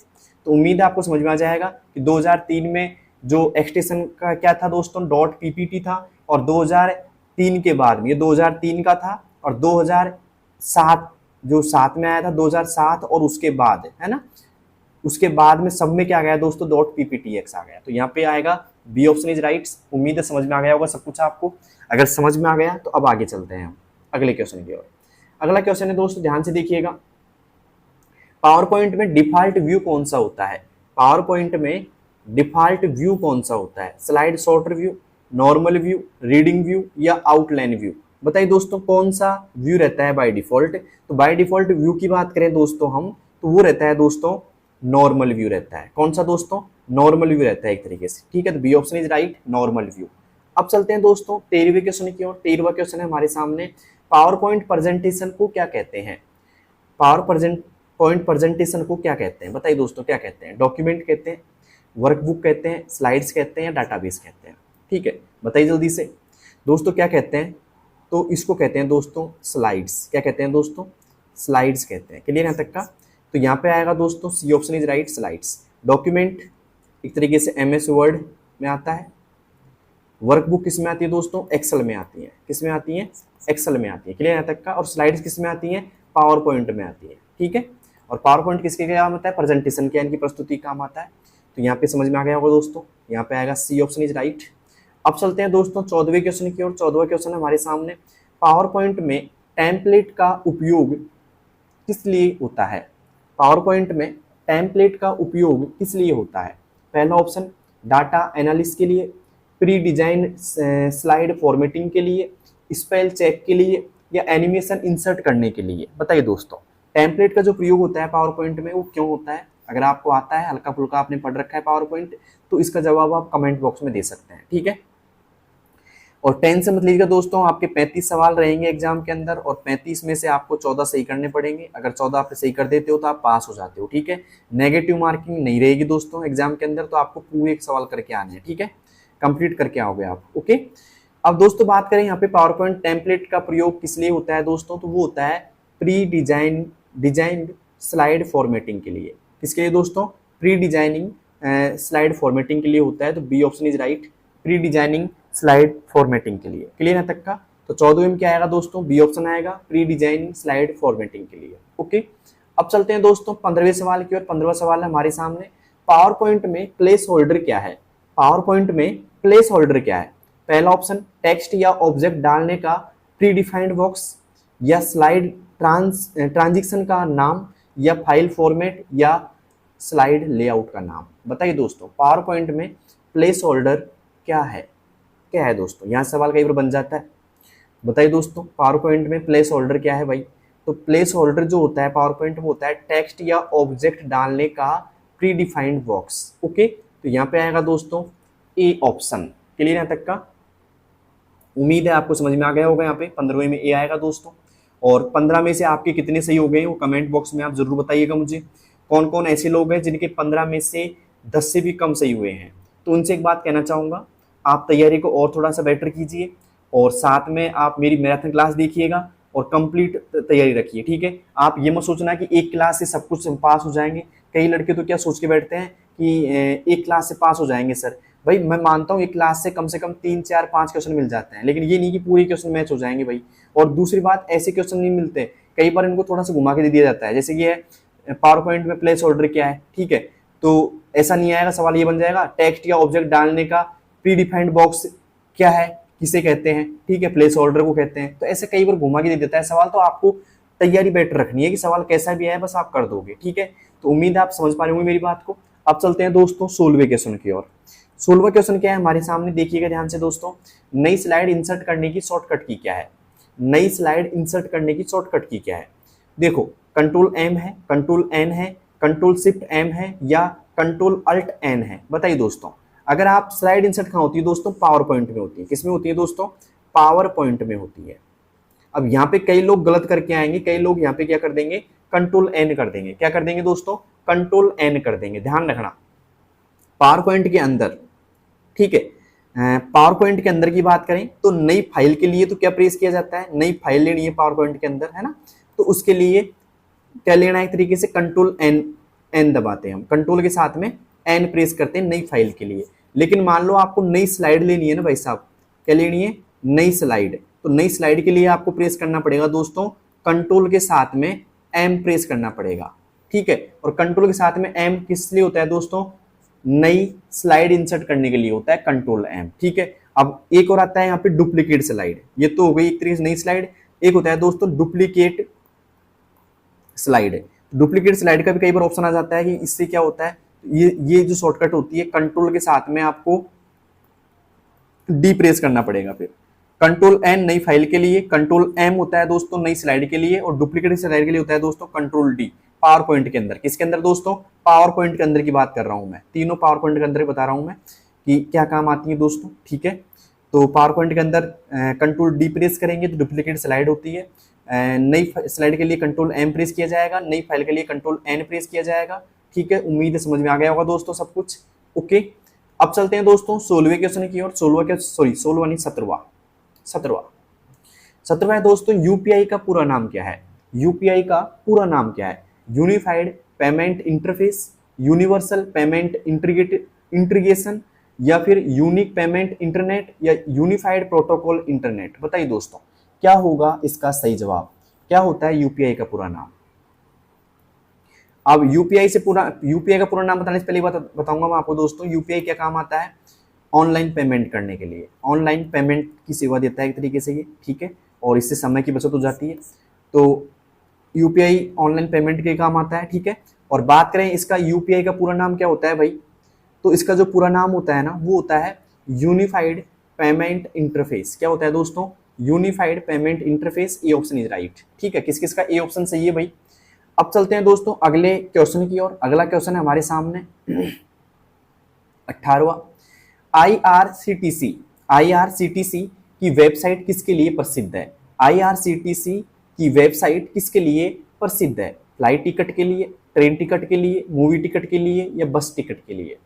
तो उम्मीद है आपको समझ में आ जाएगा कि 2003 में जो एक्सटेंशन का क्या था दोस्तों, .ppt था। और 2003 के बाद में, ये 2003 का था। और 2007 जो 7 में आया था 2007, और उसके बाद, है ना, उसके बाद में सब में क्या आ गया दोस्तों, .pptx आ गया। तो यहाँ पे आएगा बी ऑप्शन इज राइट। उम्मीद है समझ में आ गया होगा सब कुछ आपको। अगर समझ में आ गया तो अब आगे चलते हैं हम अगले क्वेश्चन की ओर। अगला क्वेश्चन है दोस्तों, ध्यान से देखिएगा, पावर पॉइंट में डिफॉल्ट व्यू कौन सा होता है। पावर पॉइंट में डिफॉल्ट व्यू कौन सा होता है, slide sorter view, normal view, reading view या आउटलाइन व्यू। बताइए दोस्तों कौन सा व्यू रहता है बाय डिफॉल्ट। तो बाय डिफॉल्ट व्यू की बात करें दोस्तों हम, तो वो रहता है दोस्तों नॉर्मल व्यू रहता है। कौन सा दोस्तों, नॉर्मल व्यू रहता है एक तरीके से, ठीक है। तो B option is right, normal view. अब चलते हैं दोस्तों 13वें क्वेश्चन की ओर। 13वां क्वेश्चन है हमारे सामने, पावर पॉइंट प्रेजेंटेशन को क्या कहते हैं। पावर पॉइंट प्रेजेंटेशन को क्या कहते हैं, बताइए दोस्तों क्या कहते हैं। डॉक्यूमेंट कहते हैं, वर्कबुक कहते हैं, स्लाइड्स कहते हैं या डाटाबेस कहते हैं, ठीक है। बताइए जल्दी से दोस्तों क्या कहते हैं। तो इसको कहते हैं दोस्तों स्लाइड्स। क्या कहते हैं दोस्तों, स्लाइड्स कहते हैं। क्लियर है तक का। तो यहाँ पे आएगा दोस्तों C option is right, slides. Document एक तरीके से MS वर्ड में आता है। वर्कबुक किस में आती है दोस्तों, एक्सेल में आती है। किस में आती है, एक्सेल में आती है। क्लियर है तक का। और स्लाइड्स किस में आती है, पावर पॉइंट में आती है, ठीक है। और पावर पॉइंट किसके काम आता है, प्रेजेंटेशन के, यानी कि प्रस्तुति काम आता है। तो यहाँ पे समझ में आ गया होगा दोस्तों, यहाँ पे आएगा सी ऑप्शन इज राइट। अब चलते हैं दोस्तों 14वें क्वेश्चन की ओर। 14वां क्वेश्चन हमारे सामने, पावर पॉइंट में टेम्पलेट का उपयोग किस लिए होता है। पावर पॉइंट में टेम्पलेट का उपयोग किस लिए होता है। पहला ऑप्शन डाटा एनालिसिस के लिए, प्री डिजाइन स्लाइड फॉर्मेटिंग के लिए, स्पेल चेक के लिए या एनिमेशन इंसर्ट करने के लिए। बताइए दोस्तों टेम्पलेट का जो प्रयोग होता है पावर पॉइंट में वो क्यों होता है। अगर आपको आता है, हल्का फुल्का आपने पढ़ रखा है पावर पॉइंट, तो इसका जवाब आप कमेंट बॉक्स में दे सकते हैं, ठीक है। और 10 से मत लीजिएगा दोस्तों, आपके 35 सवाल रहेंगे एग्जाम के अंदर और 35 में से आपको 14 सही करने पड़ेंगे। अगर 14 आप सही कर देते हो तो आप पास हो जाते हो, ठीक है। नेगेटिव मार्किंग नहीं रहेगी दोस्तों एग्जाम के अंदर, तो आपको पूरे एक सवाल करके आने हैं, ठीक है, कंप्लीट करके आओगे आप, ओके। अब दोस्तों बात करें यहाँ पे पावर पॉइंट टेम्पलेट का प्रयोग किस लिए होता है दोस्तों, तो वो होता है प्री डिजाइंड स्लाइड फॉर्मेटिंग के लिए। किसके लिए दोस्तों, प्री डिजाइनिंग स्लाइड फॉर्मेटिंग के लिए होता है, तो B option is right, pre designing slide formatting के लिए। क्लियर है तक का, तो 14वें में क्या आएगा दोस्तों, बी ऑप्शन आएगा, प्री डिजाइनिंग स्लाइड फॉर्मेटिंग के लिए, ओके। अब चलते हैं दोस्तों 15वें सवाल की ओर। 15वां सवाल है हमारे सामने, पावर पॉइंट में प्लेस होल्डर क्या है। पावर पॉइंट में प्लेस होल्डर क्या है। पहला ऑप्शन टेक्स्ट या ऑब्जेक्ट डालने का प्री डिफाइंड बॉक्स, या स्लाइड ट्रांजिशन का नाम, या फाइल फॉर्मेट, या स्लाइड लेआउट का नाम। बताइए दोस्तों पावर पॉइंट में प्लेस होल्डर क्या है, क्या है दोस्तों, यहाँ सवाल कई बार बन जाता है। बताइए दोस्तों पावर पॉइंट में प्लेस होल्डर क्या है भाई। तो प्लेस होल्डर जो होता है पावर पॉइंट में होता है टेक्स्ट या ऑब्जेक्ट डालने का प्री डिफाइंड बॉक्स, ओके। तो यहाँ पे आएगा दोस्तों ए ऑप्शन। क्लियर है तक का, उम्मीद है आपको समझ में आ गया होगा। यहाँ पे 15वें में ए आएगा दोस्तों। और 15 में से आपके कितने सही हो गए वो कमेंट बॉक्स में आप जरूर बताइएगा मुझे। कौन कौन ऐसे लोग हैं जिनके 15 में से 10 से भी कम सही हुए हैं, तो उनसे एक बात कहना चाहूँगा, आप तैयारी को और थोड़ा सा बेटर कीजिए और साथ में आप मेरी मैराथन क्लास देखिएगा और कंप्लीट तैयारी रखिए, ठीक है। आप ये मत सोचना कि एक क्लास से सब कुछ पास हो जाएंगे। कई लड़के तो क्या सोच के बैठते हैं कि एक क्लास से पास हो जाएंगे सर। भाई मैं मानता हूँ एक क्लास से कम 3, 4, 5 क्वेश्चन मिल जाते हैं, लेकिन ये नहीं कि पूरे क्वेश्चन मैच हो जाएंगे भाई। और दूसरी बात, ऐसे क्वेश्चन नहीं मिलते, कई बार इनको थोड़ा सा घुमा के दे दिया जाता है। जैसे कि है पावर पॉइंट में प्लेस होल्डर क्या है, ठीक है, तो ऐसा नहीं आएगा, सवाल ये बन जाएगा टेक्स्ट या ऑब्जेक्ट डालने का प्री डिफाइंड बॉक्स क्या है, किसे कहते हैं, ठीक है, प्लेस होल्डर को कहते हैं। तो ऐसे कई बार घुमा के दे देता है सवाल, तो आपको तैयारी बेटर रखनी है कि सवाल कैसा भी आए बस आप कर दोगे, ठीक है। तो उम्मीद है आप समझ पा रहे होंगे मेरी बात को। अब चलते हैं दोस्तों 16वें क्वेश्चन की ओर। 16वां क्वेश्चन क्या है हमारे सामने, देखिएगा ध्यान से दोस्तों। नई स्लाइड इंसर्ट करने की शॉर्टकट की क्या है। नई स्लाइड इंसर्ट करने की शॉर्टकट की क्या है। देखो कंट्रोल एम है, कंट्रोल एन है, कंट्रोल शिफ्ट एम है, या कंट्रोल अल्ट एन है। बताइए दोस्तों अगर आप स्लाइड इंसर्ट कहाँ होती है दोस्तों, पावर पॉइंट में होती है। किसमें होती है दोस्तों, पावर पॉइंट में होती है। अब यहाँ पे कई लोग गलत करके आएंगे, कई लोग यहाँ पे क्या कर देंगे, कंट्रोल एन कर देंगे। क्या कर देंगे दोस्तों, कंट्रोल एन कर देंगे। ध्यान रखना पावर पॉइंट के अंदर, ठीक है, पावर पॉइंट के अंदर की बात करें तो नई फाइल के लिए तो क्या प्रेस किया जाता है, नई फाइल लेनी है पावर पॉइंट के अंदर, है ना, तो उसके लिए क्या लेना है, एक तरीके से कंट्रोल एन दबाते हैं हम, कंट्रोल के साथ में एन प्रेस करते हैं नई फाइल के लिए। लेकिन मान लो आपको नई स्लाइड लेनी है ना भाई साहब, क्या लेनी है, नई स्लाइड, तो नई स्लाइड के लिए आपको प्रेस करना पड़ेगा दोस्तों कंट्रोल के साथ में एम प्रेस करना पड़ेगा, ठीक है। और कंट्रोल के साथ में एम किस लिए होता है दोस्तों, नई स्लाइड इंसर्ट करने के लिए होता है कंट्रोल एम, ठीक है। अब एक और आता है यहाँ पे डुप्लीकेट स्लाइड, ये तो हो गई एक तरीके से नई स्लाइड। एक होता है दोस्तों डुप्लीकेट स्लाइड। डुप्लीकेट स्लाइड का भी कई बार ऑप्शन आ जाता है कि इससे क्या होता है, ये जो शॉर्टकट होती है कंट्रोल के साथ में आपको डी प्रेस करना पड़ेगा। फिर कंट्रोल एन नई फाइल के लिए, कंट्रोल एम होता है दोस्तों नई स्लाइड के लिए, और डुप्लीकेट स्लाइड के लिए होता है दोस्तों कंट्रोल डी। पावर पॉइंट के अंदर, किसके अंदर दोस्तों, पावर पॉइंट के अंदर की बात कर रहा हूं मैं, तीनों पावर पॉइंट के अंदर बता रहा हूं मैं कि क्या काम आती है दोस्तों, ठीक है। तो पावर पॉइंट के अंदर कंट्रोल डी प्रेस करेंगे तो डुप्लीकेट स्लाइड होती है, नई स्लाइड के लिए कंट्रोल एम प्रेस किया जाएगा, नई फाइल के लिए कंट्रोल एन प्रेस किया जाएगा, ठीक है। उम्मीद है समझ में आ गया होगा दोस्तों सब कुछ, ओके। अब चलते हैं दोस्तों 16वें क्वेश्चन की ओर। 16वां नहीं 17वां है दोस्तों, यूपीआई का पूरा नाम क्या है। यूपीआई का पूरा नाम क्या है, unified payment interface, universal payment integration, या फिर यूनिक पेमेंट इंटरनेट, या यूनिफाइड प्रोटोकॉल इंटरनेट। बताइए दोस्तों क्या होगा इसका सही जवाब, क्या होता है यूपीआई का पूरा नाम। अब यूपीआई का पूरा नाम बताने से पहले बताऊंगा मैं आपको दोस्तों, यूपीआई क्या काम आता है, ऑनलाइन पेमेंट करने के लिए, ऑनलाइन पेमेंट की सेवा देता है एक तरीके से ये, ठीक है, और इससे समय की बचत हो जाती है। तो यूपीआई ऑनलाइन पेमेंट के काम आता है, ठीक है। और बात करें इसका यूपीआई का पूरा नाम क्या होता है भाई, तो इसका जो पूरा नाम होता है ना वो होता है यूनिफाइड पेमेंट इंटरफेस। क्या होता है दोस्तों, unified payment interface. A option is right, ठीक है, किस किस का ए ऑप्शन सही है भाई। अब चलते हैं दोस्तों अगले क्वेश्चन की ओर। अगला क्वेश्चन है हमारे सामने 18वां, आईआरसीटीसी की वेबसाइट किसके लिए प्रसिद्ध है? आईआरसीटीसी की वेबसाइट किसके लिए प्रसिद्ध है? फ्लाइट टिकट के लिए, ट्रेन टिकट के लिए, मूवी टिकट के लिए या बस टिकट के लिए?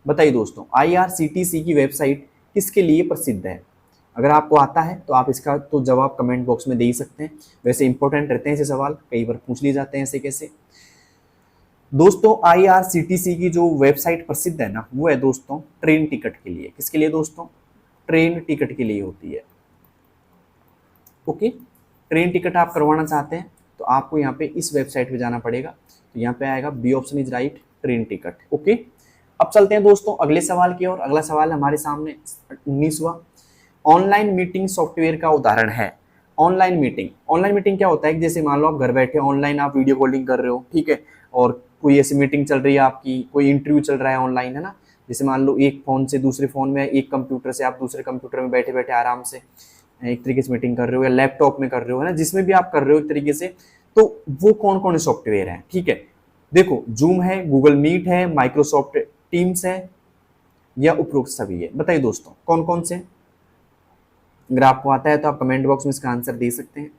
बताइए दोस्तों, आईआरसीटीसी की वेबसाइट किसके लिए प्रसिद्ध है? अगर आपको आता है तो आप इसका तो जवाब कमेंट बॉक्स में दे ही सकते हैं। वैसे इंपॉर्टेंट रहते हैं ऐसे सवाल, कई बार पूछ लिए जाते हैं ऐसे कैसे। दोस्तों आईआरसीटीसी की जो वेबसाइट प्रसिद्ध है ना, वो है दोस्तों ट्रेन टिकट के लिए। किसके लिए दोस्तों? ट्रेन टिकट के लिए होती है। ओके, ट्रेन टिकट आप करवाना चाहते हैं तो आपको यहाँ पे इस वेबसाइट पे जाना पड़ेगा। तो यहाँ पे आएगा B option is right, train ticket. Okay, अब चलते हैं दोस्तों अगले सवाल की ओर। अगला सवाल हमारे सामने 19वां, ऑनलाइन मीटिंग सॉफ्टवेयर का उदाहरण है। ऑनलाइन मीटिंग क्या होता है? जैसे मान लो आप घर बैठे ऑनलाइन आप वीडियो कॉलिंग कर रहे हो, ठीक है, और कोई ऐसी मीटिंग चल रही है आपकी, कोई इंटरव्यू चल रहा है ऑनलाइन, है ना। जैसे मान लो एक फोन से दूसरे फोन में, एक कंप्यूटर से आप दूसरे कंप्यूटर में बैठे बैठे आराम से एक तरीके से मीटिंग कर रहे हो, या लैपटॉप में कर रहे हो, है ना, जिसमें भी आप कर रहे हो एक तरीके से। तो वो कौन कौन से सॉफ्टवेयर है? ठीक है, देखो जूम है, गूगल मीट है, माइक्रोसॉफ्ट टीम्स है या उपरोक्त सभी है। बताइए दोस्तों कौन कौन से? अगर आपको आता है तो आप कमेंट बॉक्स में इसका आंसर दे सकते हैं।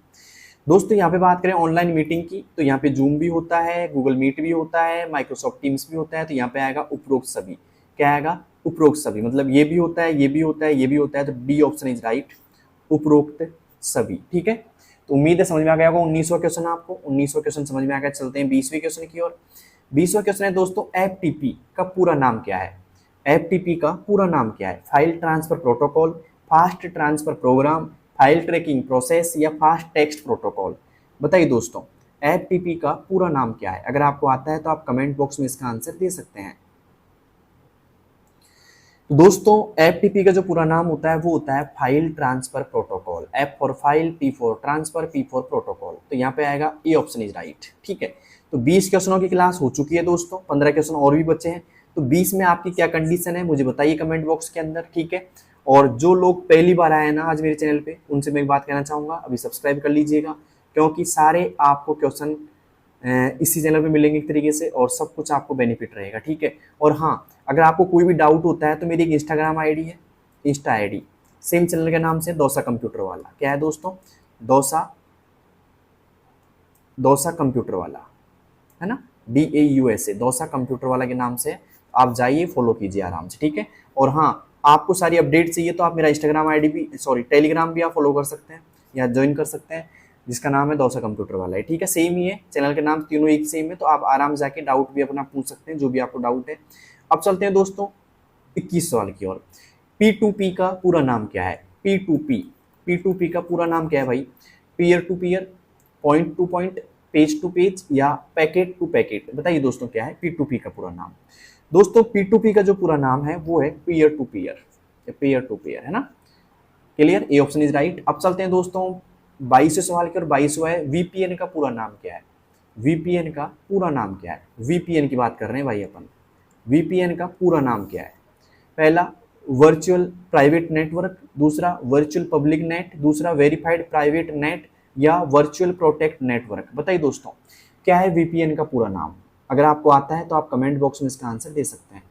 दोस्तों यहाँ पे बात करें ऑनलाइन मीटिंग की, तो यहाँ पे जूम भी होता है, गूगल मीट भी होता है, माइक्रोसॉफ्ट टीम्स भी होता है। तो यहाँ पे आएगा उपरोक्त सभी। क्या आएगा? उपरोक्त सभी, मतलब ये भी होता है, ये भी होता है, ये भी होता है। तो डी ऑप्शन इज राइट, उपरोक्त सभी। ठीक है, तो उम्मीद है समझ में आ गया होगा 19वां क्वेश्चन आपको। 19वां क्वेश्चन समझ में आ गया। चलते हैं 20वें क्वेश्चन की ओर। 20वां क्वेश्चन है दोस्तों, एफटीपी का पूरा नाम क्या है? एफटीपी का पूरा नाम क्या है? File transfer protocol, fast transfer program, file tracking process या फास्ट टेक्स्ट प्रोटोकॉल? बताइए दोस्तों एफटीपी का पूरा नाम क्या है? अगर आपको आता है तो आप कमेंट बॉक्स में इसका आंसर दे सकते हैं। दोस्तों एफटीपी का जो पूरा नाम होता है वो होता है file transfer protocol. F for file, T for transfer, P for protocol. तो यहाँ पे आएगा ए ऑप्शन इज राइट। ठीक है, तो 20 क्वेश्चनों की क्लास हो चुकी है दोस्तों, 15 क्वेश्चन और भी बचे हैं। तो 20 में आपकी क्या कंडीशन है मुझे बताइए कमेंट बॉक्स के अंदर। ठीक है, और जो लोग पहली बार आए ना आज मेरे चैनल पे, उनसे मैं एक बात कहना चाहूंगा, अभी सब्सक्राइब कर लीजिएगा, क्योंकि सारे आपको क्वेश्चन इसी चैनल पे मिलेंगे एक तरीके से, और सब कुछ आपको बेनिफिट रहेगा। ठीक है, और हाँ अगर आपको कोई भी डाउट होता है तो मेरी एक इंस्टाग्राम आईडी है, इंस्टा आईडी सेम चैनल के नाम से, डोसा कंप्यूटर वाला। क्या है दोस्तों? डोसा कंप्यूटर वाला, है ना, DAUSA, डोसा कंप्यूटर वाला के नाम से आप जाइए, फॉलो कीजिए आराम से। ठीक है, और हाँ आपको सारी अपडेट चाहिए तो आप मेरा इंस्टाग्राम आईडी भी, सॉरी टेलीग्राम भी आप फॉलो कर सकते हैं या ज्वाइन कर सकते हैं, जिसका नाम है डोसा कंप्यूटर वाला है। ठीक है, सेम ही है, चैनल के नाम तीनों एक सेम है, तो आप आराम से जाके डाउट भी अपना पूछ सकते हैं, जो भी आपको डाउट है। अब चलते हैं दोस्तों 21 सवाल की ओर। P2P का पूरा नाम क्या है? P2P का पूरा नाम क्या है भाई? Peer to peer, point to point, page to page या पैकेट टू पैकेट? बताइए दोस्तों क्या है P2P का पूरा नाम? दोस्तों P2P का जो पूरा नाम है वो है पीयर टू पीयर, है ना। Clear, A option is right. अब चलते हैं दोस्तों 22वें सवाल की ओर। 22वां है, VPN का पूरा नाम क्या है? VPN का पूरा नाम क्या है? VPN की बात कर रहे हैं भाई अपन। VPN का पूरा नाम क्या है? पहला वर्चुअल प्राइवेट नेटवर्क, दूसरा वर्चुअल पब्लिक नेट, दूसरा वेरीफाइड प्राइवेट नेट या वर्चुअल प्रोटेक्ट नेटवर्क? बताइए दोस्तों क्या है VPN का पूरा नाम? अगर आपको आता है तो आप कमेंट बॉक्स में इसका आंसर दे सकते हैं।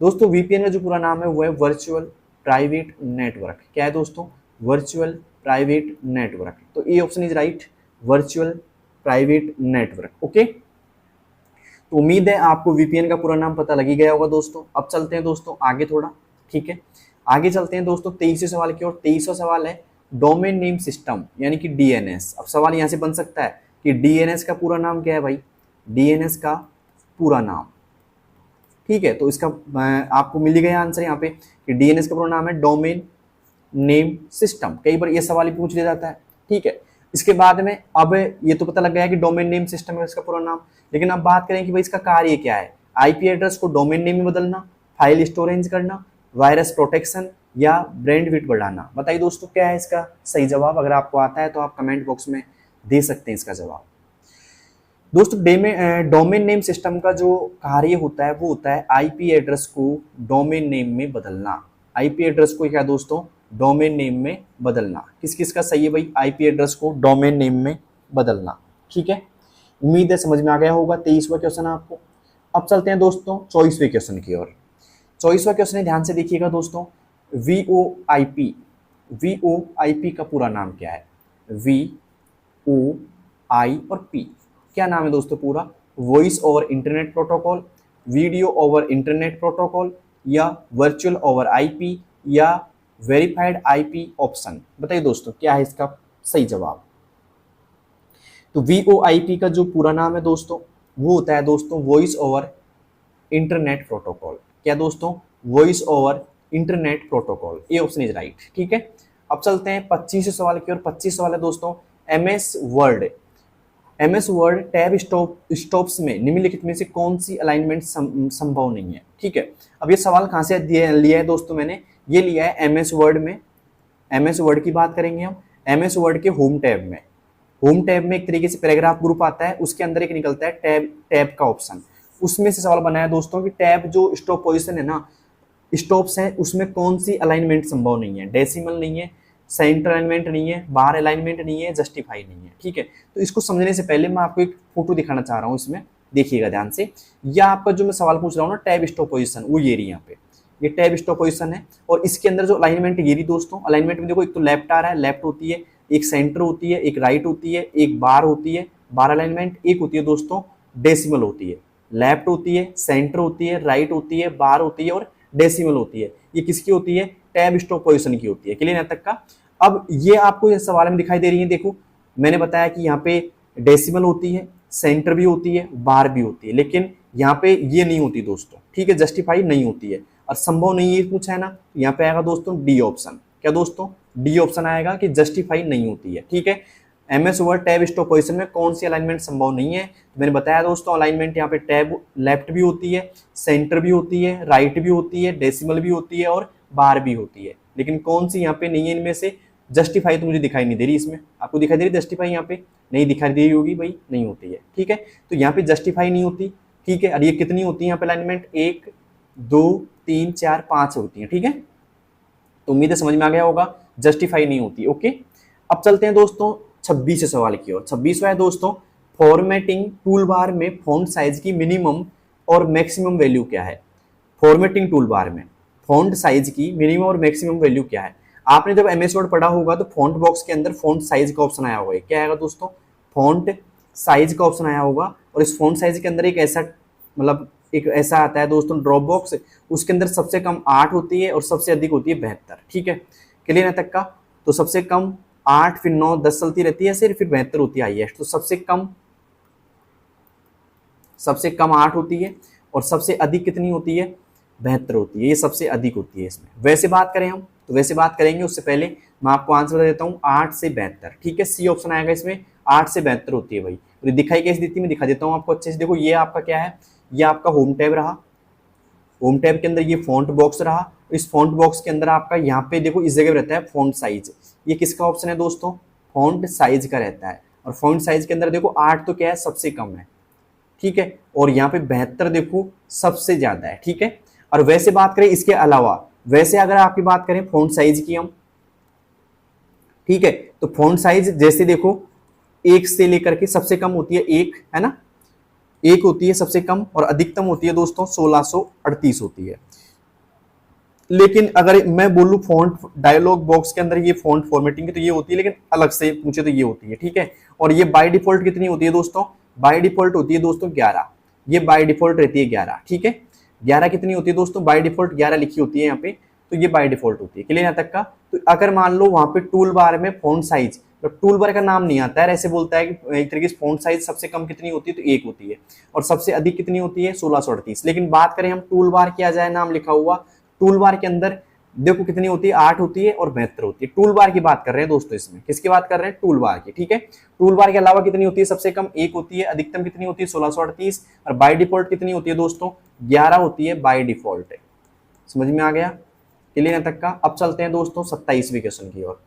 दोस्तों VPN का जो पूरा नाम है वो है वर्चुअल प्राइवेट नेटवर्क। क्या है दोस्तों? Virtual private network. तो a option is right, virtual private network. Okay, तो उम्मीद है आपको VPN का पूरा नाम पता लग ही गया होगा दोस्तों। अब चलते हैं दोस्तों आगे थोड़ा। ठीक है, आगे चलते हैं दोस्तों 23वें सवाल की ओर। 23वां सवाल है डोमेन नेम सिस्टम यानी कि DNS। अब सवाल यहाँ से बन सकता है कि DNS का पूरा नाम क्या है भाई? DNS का पूरा नाम, ठीक है, तो इसका आपको मिल गया आंसर यहाँ पे कि DNS का पूरा नाम है डोमेन नेम सिस्टम। कई बार ये सवाल ही पूछ लिया जाता है। ठीक है, इसके बाद में अब ये तो पता लग गया कि डोमेन नेम सिस्टम है इसका पूरा नाम, लेकिन अब बात करें कि भाई इसका कार्य क्या है। IP एड्रेस को डोमेन नेम में बदलना, फाइल स्टोरेज करना, वायरस प्रोटेक्शन या ब्रांडविड्थ बढ़ाना? बताइए दोस्तों क्या है इसका सही जवाब? अगर आपको आता है तो आप कमेंट बॉक्स में दे सकते हैं इसका जवाब। दोस्तों डोमेन नेम सिस्टम का जो कार्य होता है वो होता है IP एड्रेस को डोमेन नेम में बदलना। IP एड्रेस को क्या दोस्तों? डोमेन नेम में बदलना। किस किस का सही है भाई? IP एड्रेस को डोमेन नेम में बदलना। ठीक है, उम्मीद है समझ में आ गया होगा 23वां क्वेश्चन आपको। अब चलते हैं दोस्तों 24वें क्वेश्चन की ओर। 24वां क्वेश्चन ध्यान से देखिएगा दोस्तों। VoIP VoIP का पूरा नाम क्या है? VoI और P क्या नाम है दोस्तों पूरा? Voice over internet protocol, video over internet protocol, या वर्चुअल ओवर आईपी, या वेरीफाइड आईपी ऑप्शन? बताइए दोस्तों क्या है इसका सही जवाब? तो VoIP का जो पूरा नाम है दोस्तों वो होता है दोस्तों वॉइस ओवर इंटरनेट प्रोटोकॉल। क्या दोस्तों? Voice over internet protocol. ये ऑप्शन इज राइट। ठीक है, अब चलते हैं 25 सवाल की और 25 सवाल है दोस्तों MS word. MS word tab stops में निम्नलिखित में से कौन सी अलाइनमेंट संभव नहीं है? ठीक है, अब ये सवाल कहाँ से लिया है दोस्तों? मैंने ये लिया है एमएस वर्ड में। एमएस वर्ड की बात करेंगे हम एमएस वर्ड के होम टैब में। होम टैब में एक तरीके से पैराग्राफ ग्रुप आता है, उसके अंदर एक निकलता है टैब का ऑप्शन। उसमें से सवाल बनाया दोस्तों कि टैब जो स्टॉप पोजीशन है ना, स्टॉप्स हैं, उसमें कौन सी अलाइनमेंट संभव नहीं है? डेसिमल नहीं है, सेंटर अलाइनमेंट नहीं है, बार अलाइनमेंट नहीं है, जस्टिफाई नहीं है। ठीक है, तो इसको समझने से पहले मैं आपको एक फोटो दिखाना चाह रहा हूँ, इसमें देखिएगा ध्यान से। या आपका जो मैं सवाल पूछ रहा हूँ ना टैब स्टॉप पोजीशन, वो ये रही यहाँ पे, ये टैब स्टॉप पोजीशन है। और इसके अंदर जो अलाइनमेंट ये रही दोस्तों, अलाइनमेंट में देखो एक तो लेफ्ट आ रहा है, लेफ्ट होती है, एक सेंटर होती है, एक राइट होती है, एक बार होती है, बार अलाइनमेंट, एक होती है दोस्तों डेसिमल होती है। लेफ्ट होती है, सेंटर होती है, राइट होती है, बार होती है और डेसिमल होती है। ये किसकी होती है? टैब स्टॉप पोजीशन की होती है। क्लियर यहाँ तक का? अब ये आपको इस सवाल में दिखाई दे रही है। देखो मैंने बताया कि यहाँ पे डेसिमल होती है, सेंटर भी होती है, बार भी होती है, लेकिन यहाँ पे ये नहीं होती दोस्तों। ठीक है, जस्टिफाई नहीं होती है और संभव नहीं है पूछा है ना, यहाँ पे आएगा दोस्तों डी ऑप्शन। क्या दोस्तों? डी ऑप्शन आएगा कि जस्टिफाई नहीं होती है। ठीक है, MS word tab stop position में कौन सी अलाइनमेंट संभव नहीं है? मैंने बताया दोस्तों अलाइनमेंट यहाँ पे टैब लेफ्ट भी होती है, सेंटर भी होती है, राइट भी होती है, डेसिमल भी होती है और बार भी होती है, लेकिन कौन सी यहाँ पे नहीं है इनमें से? जस्टिफाई तो मुझे दिखाई नहीं दे रही। इसमें आपको दिखाई दे रही जस्टिफाई? यहाँ पे नहीं दिखाई दे रही होगी भाई, नहीं होती है। ठीक है, तो यहाँ पे जस्टिफाई नहीं होती। ठीक है, और ये कितनी होती है यहाँ पे अलाइनमेंट? 1 2 3 4 5 होती है। ठीक है, तो उम्मीद है समझ में आ गया होगा, जस्टिफाई नहीं होती। ओके, अब चलते हैं दोस्तों 26 सवाल की ओर। 26वां है दोस्तों फॉर्मेटिंग टूल बार में फॉन्ट साइज की मिनिमम और मैक्सिमम वैल्यू क्या है? फॉर्मेटिंग टूल बार में फॉन्ट साइज की मिनिमम और मैक्सिमम वैल्यू क्या है? आपने जब एमएस वर्ड पढ़ा होगा तो फॉन्ट बॉक्स के अंदर फॉन्ट साइज का ऑप्शन आया होगा। क्या आएगा दोस्तों? फॉन्ट साइज का ऑप्शन आया होगा। और इस फॉन्ट साइज के अंदर एक ऐसा मतलब एक ऐसा आता है दोस्तों ड्रॉप बॉक्स, उसके अंदर सबसे कम 8 होती है और सबसे अधिक होती है 72। ठीक है, क्लियर है तक का? तो सबसे कम 8 फिर 9 10 चलती रहती है फिर 72 होती है हाईएस्ट। तो सबसे कम 8 होती है और सबसे अधिक कितनी होती है? 72 होती है। ये सबसे अधिक होती है इसमें। वैसे बात करें हम तो वैसे बात करेंगे, उससे पहले मैं आपको आंसर बता देता हूँ 8 से 72। ठीक है, सी ऑप्शन आएगा इसमें, 8 से 72 होती है भाई। और दिखाई कैसे देती है मैं दिखा देता हूँ आपको अच्छे से। देखो ये आपका क्या है, ये आपका होम टैब रहा, होम टैब के अंदर ये फॉन्ट बॉक्स रहा। इस फॉन्ट बॉक्स के अंदर आपका यहाँ पे देखो इस जगह रहता है फॉन्ट साइज। ये किसका ऑप्शन है दोस्तों? फॉन्ट साइज का रहता है। और फॉन्ट साइज के अंदर देखो 8 तो क्या है? सबसे कम है। ठीक है, और यहाँ पे 72 देखो सबसे ज्यादा है। ठीक है, और वैसे बात करें इसके अलावा, वैसे अगर आपकी बात करें फॉन्ट साइज की हम, ठीक है, तो फॉन्ट साइज जैसे देखो 1 से लेकर के सबसे कम होती है 1, है ना, 1 होती है सबसे कम और अधिकतम होती है दोस्तों 1638 होती है। लेकिन अगर मैं बोलूं फॉन्ट डायलॉग बॉक्स के अंदर ये फॉन्ट फॉर्मेटिंग की तो ये होती है, लेकिन अलग से पूछे तो ये होती है। ठीक है, और ये बाय डिफॉल्ट कितनी होती है दोस्तों? बाय डिफॉल्ट होती है दोस्तों 11। ये बाय डिफॉल्ट रहती है 11। ठीक है, 11 कितनी होती है दोस्तों? बाय डिफॉल्ट 11 लिखी होती है यहाँ पे, तो ये बाय डिफॉल्ट होती है। क्लियर यहाँ तक का? तो अगर मान लो वहां पे टूल बार में फॉन्ट साइज, तो टूल बार का नाम नहीं आता है, ऐसे बोलता है कि एक तरीके से फॉन्ट साइज सबसे कम कितनी होती है? तो 1 होती है और सबसे अधिक कितनी होती है? 1638। लेकिन बात करें हम टूल बार की आ जाए नाम लिखा हुआ, टूल बार के अंदर देखो कितनी होती है? 8 होती है और 72 होती है। टूल बार की बात कर रहे हैं दोस्तों, इसमें किसकी बात कर रहे हैं? टूल बार की। ठीक है, टूल बार के अलावा कितनी होती है? सबसे कम 1 होती है, अधिकतम कितनी होती है? 1638। और बाय डिफॉल्ट कितनी होती है दोस्तों? 11 होती है बाय डिफॉल्ट। समझ में आ गया? क्लियर यहाँ तक का? अब चलते हैं दोस्तों 27वें क्वेश्चन की ओर।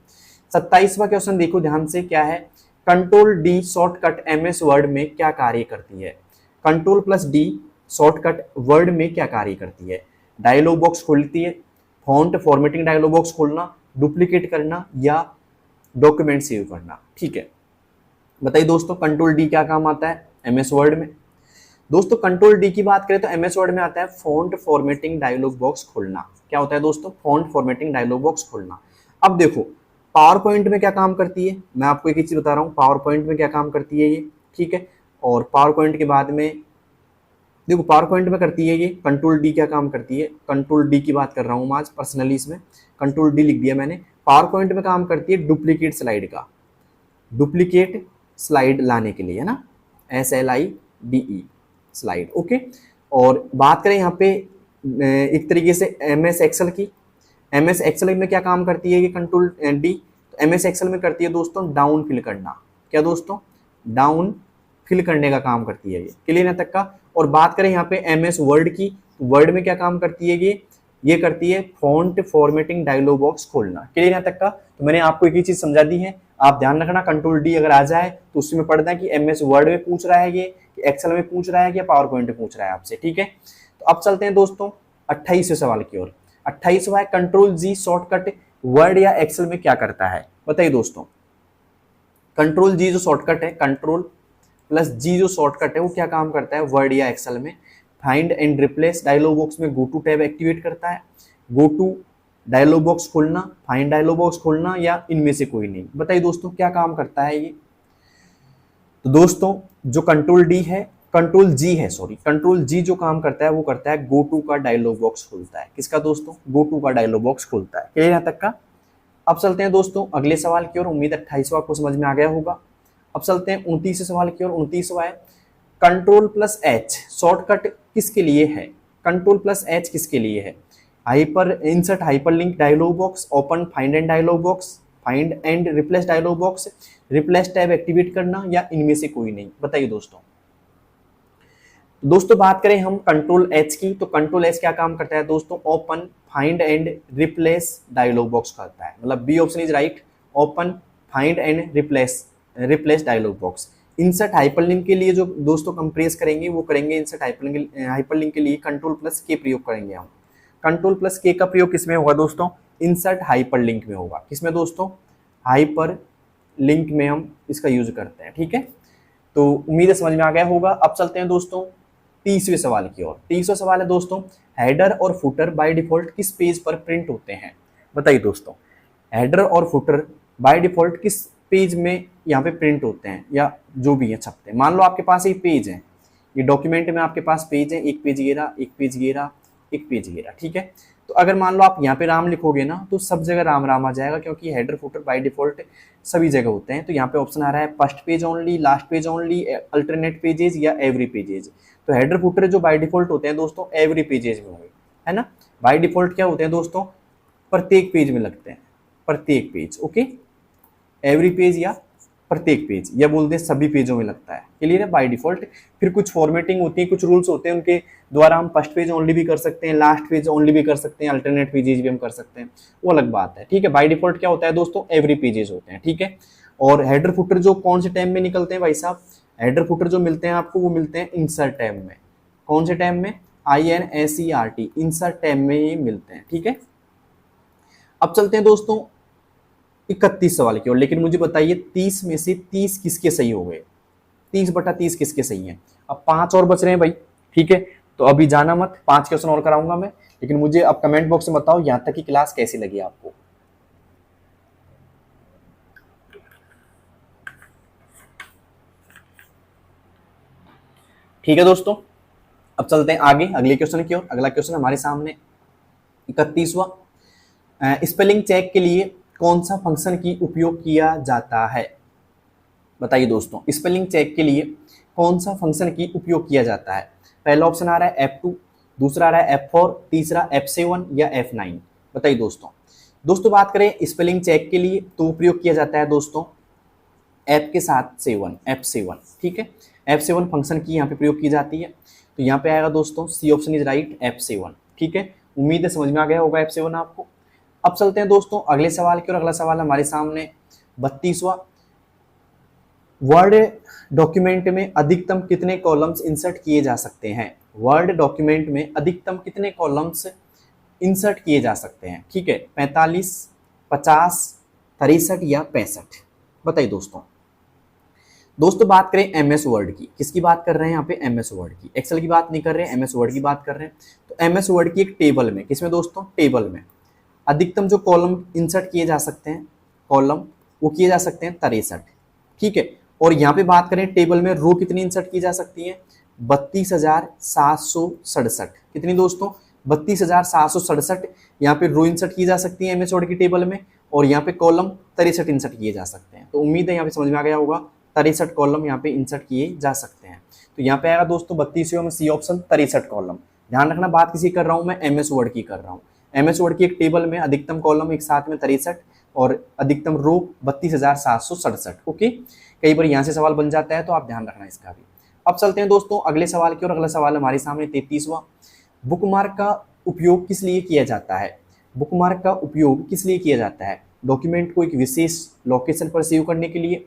27वां क्वेश्चन देखो ध्यान से, क्या है? Control D shortcut MS word में क्या कार्य करती है? Control plus D shortcut word में क्या कार्य करती है? डायलॉग बॉक्स खोलती है, फॉन्ट फॉर्मेटिंग डायलॉग बॉक्स खोलना, डुप्लीकेट करना या डॉक्यूमेंट सेव करना। ठीक है, बताइए दोस्तों कंट्रोल डी क्या काम आता है एमएस वर्ड में? दोस्तों कंट्रोल डी की बात करें तो एमएस वर्ड में आता है फॉन्ट फॉर्मेटिंग डायलॉग बॉक्स खोलना। क्या होता है दोस्तों? फॉन्ट फॉर्मेटिंग डायलॉग बॉक्स खोलना। अब देखो पावर पॉइंट में क्या काम करती है, मैं आपको एक ही चीज बता रहा हूँ, पावर पॉइंट में क्या काम करती है ये, ठीक है। और पावर पॉइंट के बाद में देखो पावर पॉइंट में करती है ये कंट्रोल डी, क्या काम करती है, कंट्रोल डी की बात कर रहा हूँ मैं आज पर्सनली, इसमें कंट्रोल डी लिख दिया मैंने। पावर पॉइंट में काम करती है डुप्लीकेट स्लाइड का, डुप्लीकेट स्लाइड लाने के लिए, है ना, SLIDE स्लाइड, ओके। और बात करें यहाँ पे एक तरीके से MS एक्सेल की, MS एक्सेल में क्या काम करती है ये कंट्रोल डी, तो MS एक्सेल में करती है दोस्तों डाउन फिल करना, क्या दोस्तों, डाउन फिल करने का काम करती है ये, क्लियर है तक का। और बात करें यहाँ पे MS वर्ड की, तो वर्ड में क्या काम करती है ये करती है फॉन्ट फॉर्मेटिंग डायलॉग बॉक्स खोलना, क्लियर है तक का। तो मैंने आपको एक ही चीज समझा दी है, आप ध्यान रखना कंट्रोल डी अगर आ जाए तो उसमें पढ़ना है कि MS वर्ड में पूछ रहा है ये, कि एक्सेल में पूछ रहा है कि पावर पॉइंट में पूछ रहा है आपसे, ठीक है। तो अब चलते हैं दोस्तों 28वें सवाल की ओर। 28वां है कंट्रोल जी शॉर्टकट वर्ड या एक्सेल में क्या करता है, बताइए दोस्तों। कंट्रोल जी जो शॉर्टकट है, कंट्रोल प्लस जी जो शॉर्टकट है, वो क्या काम करता है वर्ड या एक्सेल में, find and replace dialog box में गो टू टैब एक्टिवेट करता है, गो टू डायलॉग बॉक्स खोलना, फाइंड डायलॉग बॉक्स खोलना, या इनमें से कोई नहीं, बताइए दोस्तों क्या काम करता है ये। तो दोस्तों जो कंट्रोल डी है, कंट्रोल जी है सॉरी, कंट्रोल जी जो काम करता है वो करता है गो टू का डायलॉग बॉक्स खोलता है, किसका दोस्तों, गो टू का डायलॉग बॉक्स खोलता है, क्लियर यहाँ तक का। अब चलते हैं दोस्तों अगले सवाल की ओर, उम्मीद 28वां आपको समझ में आ गया होगा। अब चलते हैं 29वें सवाल की ओर। 29वां है कंट्रोल प्लस एच शॉर्टकट किसके लिए है, कंट्रोल प्लस एच किसके लिए है, hyper insert hyperlink dialog box, open find and dialog box, find and replace dialog box, replace tab activate करना, या इनमें से कोई नहीं, बताइए दोस्तों। दोस्तों बात करें हम कंट्रोल एच की, तो कंट्रोल एच क्या काम करता है दोस्तों, open find and replace dialog box करता है, मतलब B option is right, open find and replace dialog box. Insert hyperlink के लिए जो दोस्तों कंप्रेस करेंगे वो करेंगे इंसर्ट हाइपरलिंक के लिए कंट्रोल प्लस के प्रयोग करेंगे हम। कंट्रोल प्लस के का प्रयोग किसमें होगा दोस्तों, इंसर्ट हाइपरलिंक में होगा, किसमें दोस्तों, हाइपर लिंक में हम इसका यूज करते हैं, ठीक है। तो उम्मीद है समझ में आ गया होगा। अब चलते हैं दोस्तों 30वें सवाल की ओर। 30वां सवाल है दोस्तों हेडर और फुटर बाय डिफॉल्ट किस पेज पर प्रिंट होते हैं, बताइए दोस्तों। हेडर और फुटर बाय डिफॉल्ट किस पेज में यहाँ पे प्रिंट होते हैं, या जो भी है छपते हैं। मान लो आपके पास एक पेज है, ये डॉक्यूमेंट में आपके पास पेज है, एक पेज ये रहा, एक पेज ये रहा, एक पेज ये रहा, ठीक है। तो अगर मान लो आप यहाँ पे राम लिखोगे ना तो सब जगह राम राम आ जाएगा, क्योंकि हेडर फुटर बाय डिफॉल्ट सभी जगह होते हैं। तो यहाँ पे ऑप्शन आ रहा है first page only, last page only, alternate pages, या एवरी पेजेज। तो हेडर फुटर जो बाय डिफॉल्ट होते हैं दोस्तों एवरी पेजेज में होंगे, है ना। बाय डिफॉल्ट क्या होते हैं दोस्तों, प्रत्येक पेज में लगते हैं, प्रत्येक पेज, ओके, एवरी पेज या प्रत्येक पेज, या बोलते हैं सभी पेजों में लगता है, क्लियर है, बाय डिफॉल्ट। फिर कुछ फॉर्मेटिंग होती है, कुछ रूल्स होते हैं, उनके द्वारा हम फर्स्ट पेज ओनली भी कर सकते हैं, लास्ट पेज ओनली भी कर सकते हैं, अल्टरनेट पेजेज भी हम कर सकते हैं, वो अलग बात है, ठीक है। बाय डिफॉल्ट क्या होता है दोस्तों, एवरी पेजेज होते हैं, ठीक है। और हेडर फुटर जो कौन से टाइम में निकलते हैं भाई साहब, हेडर फुटर जो मिलते हैं आपको वो मिलते हैं इंसर्ट टैब में, कौन से टैब में, INSERT, इंसर्ट टैब में ये मिलते हैं, ठीक है। अब चलते हैं दोस्तों 31 सवाल की ओर, लेकिन मुझे बताइए 30 में से 30 किसके सही हो गए, 30/30 किसके सही हैं। अब 5 और बच रहे हैं भाई, ठीक है। तो अभी जाना मत, 5 क्वेश्चन और कराऊंगा मैं, लेकिन मुझे अब कमेंट बॉक्स में बताओ यहाँ तक की क्लास कैसी लगी आपको। ठीक है दोस्तों, अब चलते हैं आगे अगले क्वेश्चन की ओर। अगला क्वेश्चन हमारे सामने 31वां, स्पेलिंग चेक के लिए कौन सा फंक्शन की उपयोग किया जाता है, बताइए दोस्तों। स्पेलिंग चेक के लिए कौन सा फंक्शन की उपयोग किया जाता है। पहला ऑप्शन आ रहा है F2, दूसरा आ रहा है F4, तीसरा F7 या F9, बताइए दोस्तों। दोस्तों बात करें स्पेलिंग चेक के लिए तो उपयोग किया जाता है दोस्तों F के साथ 7, F7, ठीक है। F7 फंक्शन की यहाँ पे प्रयोग की जाती है, तो यहाँ पे आएगा दोस्तों C option is right, F7, ठीक है। उम्मीद है समझ में आ गया होगा F7 आपको। अब चलते हैं दोस्तों अगले सवाल की ओर। अगला सवाल हमारे सामने 32वां, वर्ड डॉक्यूमेंट में अधिकतम कितने कॉलम्स इंसर्ट किए जा सकते हैं। वर्ड डॉक्यूमेंट में अधिकतम कितने कॉलम्स इंसर्ट किए जा सकते हैं, ठीक है। 45, 50, 63 या 65, बताइए दोस्तों। दोस्तों बात करें MS वर्ड की, किसकी बात कर रहे हैं यहाँ पे, MS वर्ड की, एक्सेल की बात नहीं कर रहे हैं, MS वर्ड की बात कर रहे हैं। तो MS वर्ड की एक टेबल में, किसमें दोस्तों, टेबल में अधिकतम जो कॉलम इंसर्ट किए जा सकते हैं, कॉलम वो किए जा सकते हैं 63, ठीक है। और यहाँ पे बात करें टेबल में रो कितनी इंसर्ट की जा सकती है, 32,767। कितनी दोस्तों, 32,767 यहाँ पे रो इंसर्ट की जा सकती है एमएस वर्ड की टेबल में, और यहाँ पे कॉलम 63 इंसर्ट किए जा सकते हैं। तो उम्मीद है यहाँ पे समझ में आ गया होगा, 63 कॉलम यहाँ पे इंसर्ट किए जा सकते हैं। तो यहाँ पे आएगा दोस्तों 32 में सी ऑप्शन 63 कॉलम। ध्यान रखना बात किसी कर रहा हूँ मैं, एमएस वर्ड की कर रहा हूँ। एमएस वर्ड की एक टेबल में अधिकतम कॉलम एक साथ में 63 और अधिकतम रो 32,767। ओके, कई बार यहाँ से सवाल बन जाता है तो आप ध्यान रखना इसका भी। अब चलते हैं दोस्तों अगले सवाल की ओर। अगला सवाल हमारे सामने 33वां, बुकमार्क का उपयोग किस लिए किया जाता है। बुकमार्क का उपयोग किस लिए किया जाता है, डॉक्यूमेंट को एक विशेष लोकेशन पर सेव करने के लिए,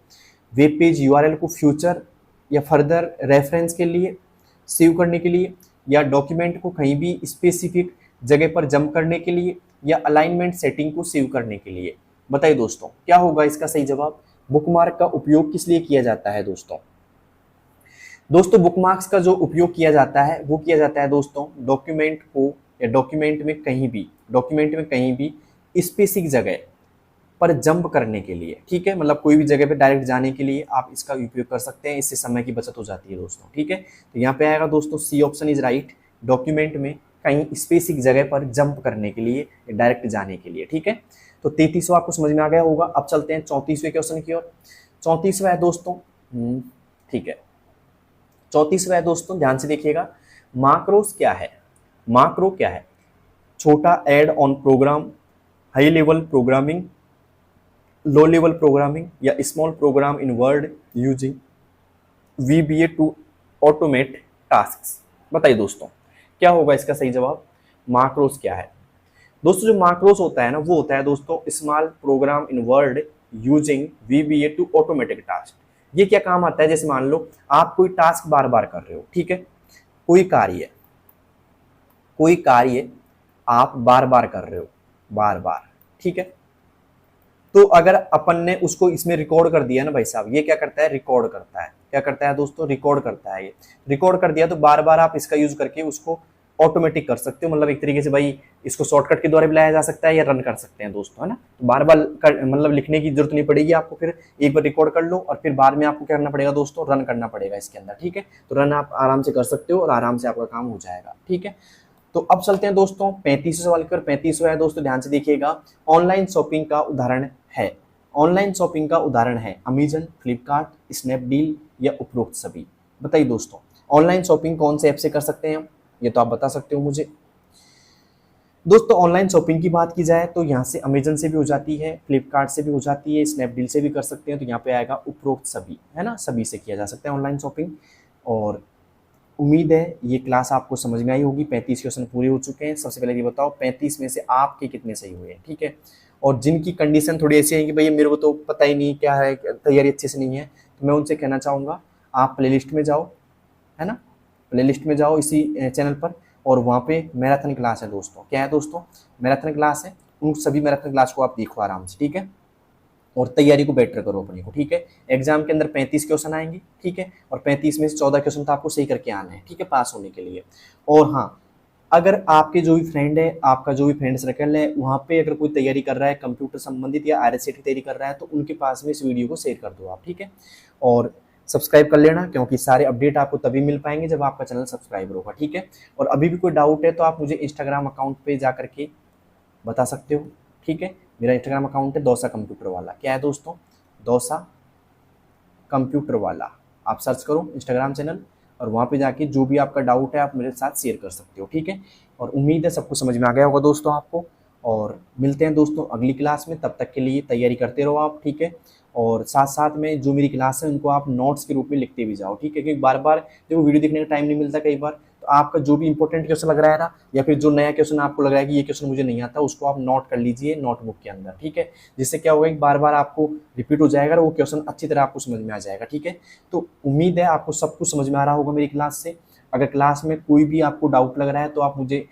वेब पेज यूआरएल को फ्यूचर या फर्दर रेफरेंस के लिए सेव करने के लिए, या डॉक्यूमेंट को कहीं भी स्पेसिफिक जगह पर जंप करने के लिए, या अलाइनमेंट सेटिंग को सेव करने के लिए। बताइए दोस्तों क्या होगा इसका सही जवाब। बुकमार्क का उपयोग किस लिए किया जाता है दोस्तों। दोस्तों बुकमार्क्स का जो उपयोग किया जाता है वो किया जाता है दोस्तों डॉक्यूमेंट को या डॉक्यूमेंट में कहीं भी स्पेसिफिक जगह पर जंप करने के लिए, ठीक है। मतलब कोई भी जगह पे डायरेक्ट जाने के लिए आप इसका उपयोग कर सकते हैं, इससे समय की बचत हो जाती है दोस्तों, ठीक है। तो यहाँ पे आएगा दोस्तों C option is right, document में कहीं स्पेसिफिक जगह पर जंप करने के लिए, डायरेक्ट जाने के लिए, ठीक है। तो 33वां आपको समझ में आ गया होगा। अब चलते हैं 34वें क्वेश्चन की ओर। 34वां है दोस्तों, ठीक है, 34वां है दोस्तों, ध्यान से देखिएगा। माक्रोस क्या है, माक्रो क्या है, छोटा add on program, high level programming, low level programming, या small program in word using VBA to automate tasks. बताइए दोस्तों क्या होगा इसका सही जवाब। माक्रोस क्या है दोस्तों, जो माक्रोस होता है ना वो होता है दोस्तों small program in word using VBA to automatic task. ये क्या काम आता है, जैसे मान लो आप कोई टास्क बार बार कर रहे हो, ठीक है, कोई कार्य आप बार बार कर रहे हो, बार बार, ठीक है। तो अगर अपन ने उसको इसमें रिकॉर्ड कर दिया ना भाई साहब, ये क्या करता है, रिकॉर्ड करता है। क्या करता है दोस्तों, रिकॉर्ड करता है। ये रिकॉर्ड कर दिया तो बार बार आप इसका यूज करके उसको ऑटोमेटिक कर सकते हो। मतलब एक तरीके से भाई इसको शॉर्टकट के द्वारा भी लाया जा सकता है या रन कर सकते हैं दोस्तों, है ना। तो बार बार मतलब लिखने की जरूरत नहीं पड़ेगी आपको, फिर एक बार रिकॉर्ड कर लो और फिर बाद में आपको क्या करना पड़ेगा दोस्तों, रन करना पड़ेगा इसके अंदर, ठीक है। तो रन आप आराम से कर सकते हो और आराम से आपका काम हो जाएगा, ठीक है। तो अब चलते हैं दोस्तों 35वें सवाल की ओर। 35वां है दोस्तों, ध्यान से देखिएगा। ऑनलाइन शॉपिंग का उदाहरण है, ऑनलाइन शॉपिंग का उदाहरण है अमेजन, फ्लिपकार्ट, स्नैपडील या उपरोक्त सभी। बताइए दोस्तों ऑनलाइन शॉपिंग कौन से ऐप से कर सकते हैं हम, ये तो आप बता सकते हो मुझे। दोस्तों ऑनलाइन शॉपिंग की बात की जाए तो यहाँ से अमेजन से भी हो जाती है, फ्लिपकार्ट से भी हो जाती है, स्नैपडील से भी कर सकते हैं। तो यहाँ पे आएगा उपरोक्त सभी, है ना, सभी से किया जा सकता है ऑनलाइन शॉपिंग। और उम्मीद है ये क्लास आपको समझ में आई होगी। 35 क्वेश्चन पूरे हो चुके हैं। सबसे पहले ये बताओ 35 में से आपके कितने सही हुए हैं, ठीक है। और जिनकी कंडीशन थोड़ी ऐसी है कि भाई मेरे को तो पता ही नहीं क्या है, तैयारी अच्छे से नहीं है, तो मैं उनसे कहना चाहूँगा आप प्लेलिस्ट में जाओ, है ना, प्लेलिस्ट में जाओ इसी चैनल पर, और वहाँ पे मैराथन क्लास है दोस्तों। क्या है दोस्तों, मैराथन क्लास है। उन सभी मैराथन क्लास को आप देखो आराम से, ठीक है, और तैयारी को बेटर करो अपनी को, ठीक है। एग्जाम के अंदर 35 क्वेश्चन आएंगे, ठीक है, और 35 में से 14 क्वेश्चन तो आपको सही करके आना है, ठीक है, पास होने के लिए। और हाँ, अगर आपके जो भी फ्रेंड है, आपका जो भी फ्रेंड सर्कल है, वहाँ पे अगर कोई तैयारी कर रहा है कंप्यूटर संबंधित या RSET की तैयारी कर रहा है, तो उनके पास में इस वीडियो को शेयर कर दो आप, ठीक है। और सब्सक्राइब कर लेना, क्योंकि सारे अपडेट आपको तभी मिल पाएंगे जब आपका चैनल सब्सक्राइबर होगा, ठीक है। और अभी भी कोई डाउट है तो आप मुझे इंस्टाग्राम अकाउंट पे जा करके बता सकते हो, ठीक है। मेरा इंस्टाग्राम अकाउंट है दौसा कंप्यूटर वाला। क्या है दोस्तों, दौसा कंप्यूटर वाला। आप सर्च करो इंस्टाग्राम चैनल, और वहाँ पे जाके जो भी आपका डाउट है आप मेरे साथ शेयर कर सकते हो, ठीक है। और उम्मीद है सबको समझ में आ गया होगा दोस्तों आपको। और मिलते हैं दोस्तों अगली क्लास में, तब तक के लिए तैयारी करते रहो आप, ठीक है। और साथ साथ में जो मेरी क्लास है उनको आप नोट्स के रूप में लिखते भी जाओ, ठीक है, क्योंकि बार बार देखो वीडियो देखने का टाइम नहीं मिलता कई बार। तो आपका जो भी इंपॉर्टेंट क्वेश्चन लग रहा है ना, या फिर जो नया क्वेश्चन आपको लग रहा है कि ये क्वेश्चन मुझे नहीं आता, उसको आप नोट कर लीजिए नोटबुक के अंदर, ठीक है। जिससे क्या होगा कि बार बार आपको रिपीट हो जाएगा और वो क्वेश्चन अच्छी तरह आपको समझ में आ जाएगा, ठीक है। तो उम्मीद है आपको सब कुछ समझ में आ रहा होगा मेरी क्लास से। अगर क्लास में कोई भी आपको डाउट लग रहा है तो आप मुझे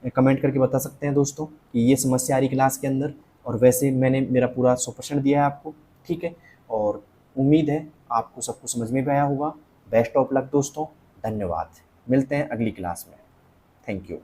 कमेंट करके बता सकते हैं दोस्तों कि ये समस्या आ रही क्लास के अंदर। और वैसे मैंने मेरा पूरा 100% दिया है आपको, ठीक है। और उम्मीद है आपको सब कुछ समझ में भी आया होगा। बेस्ट ऑफ लक दोस्तों, धन्यवाद। मिलते हैं अगली क्लास में। Thank you.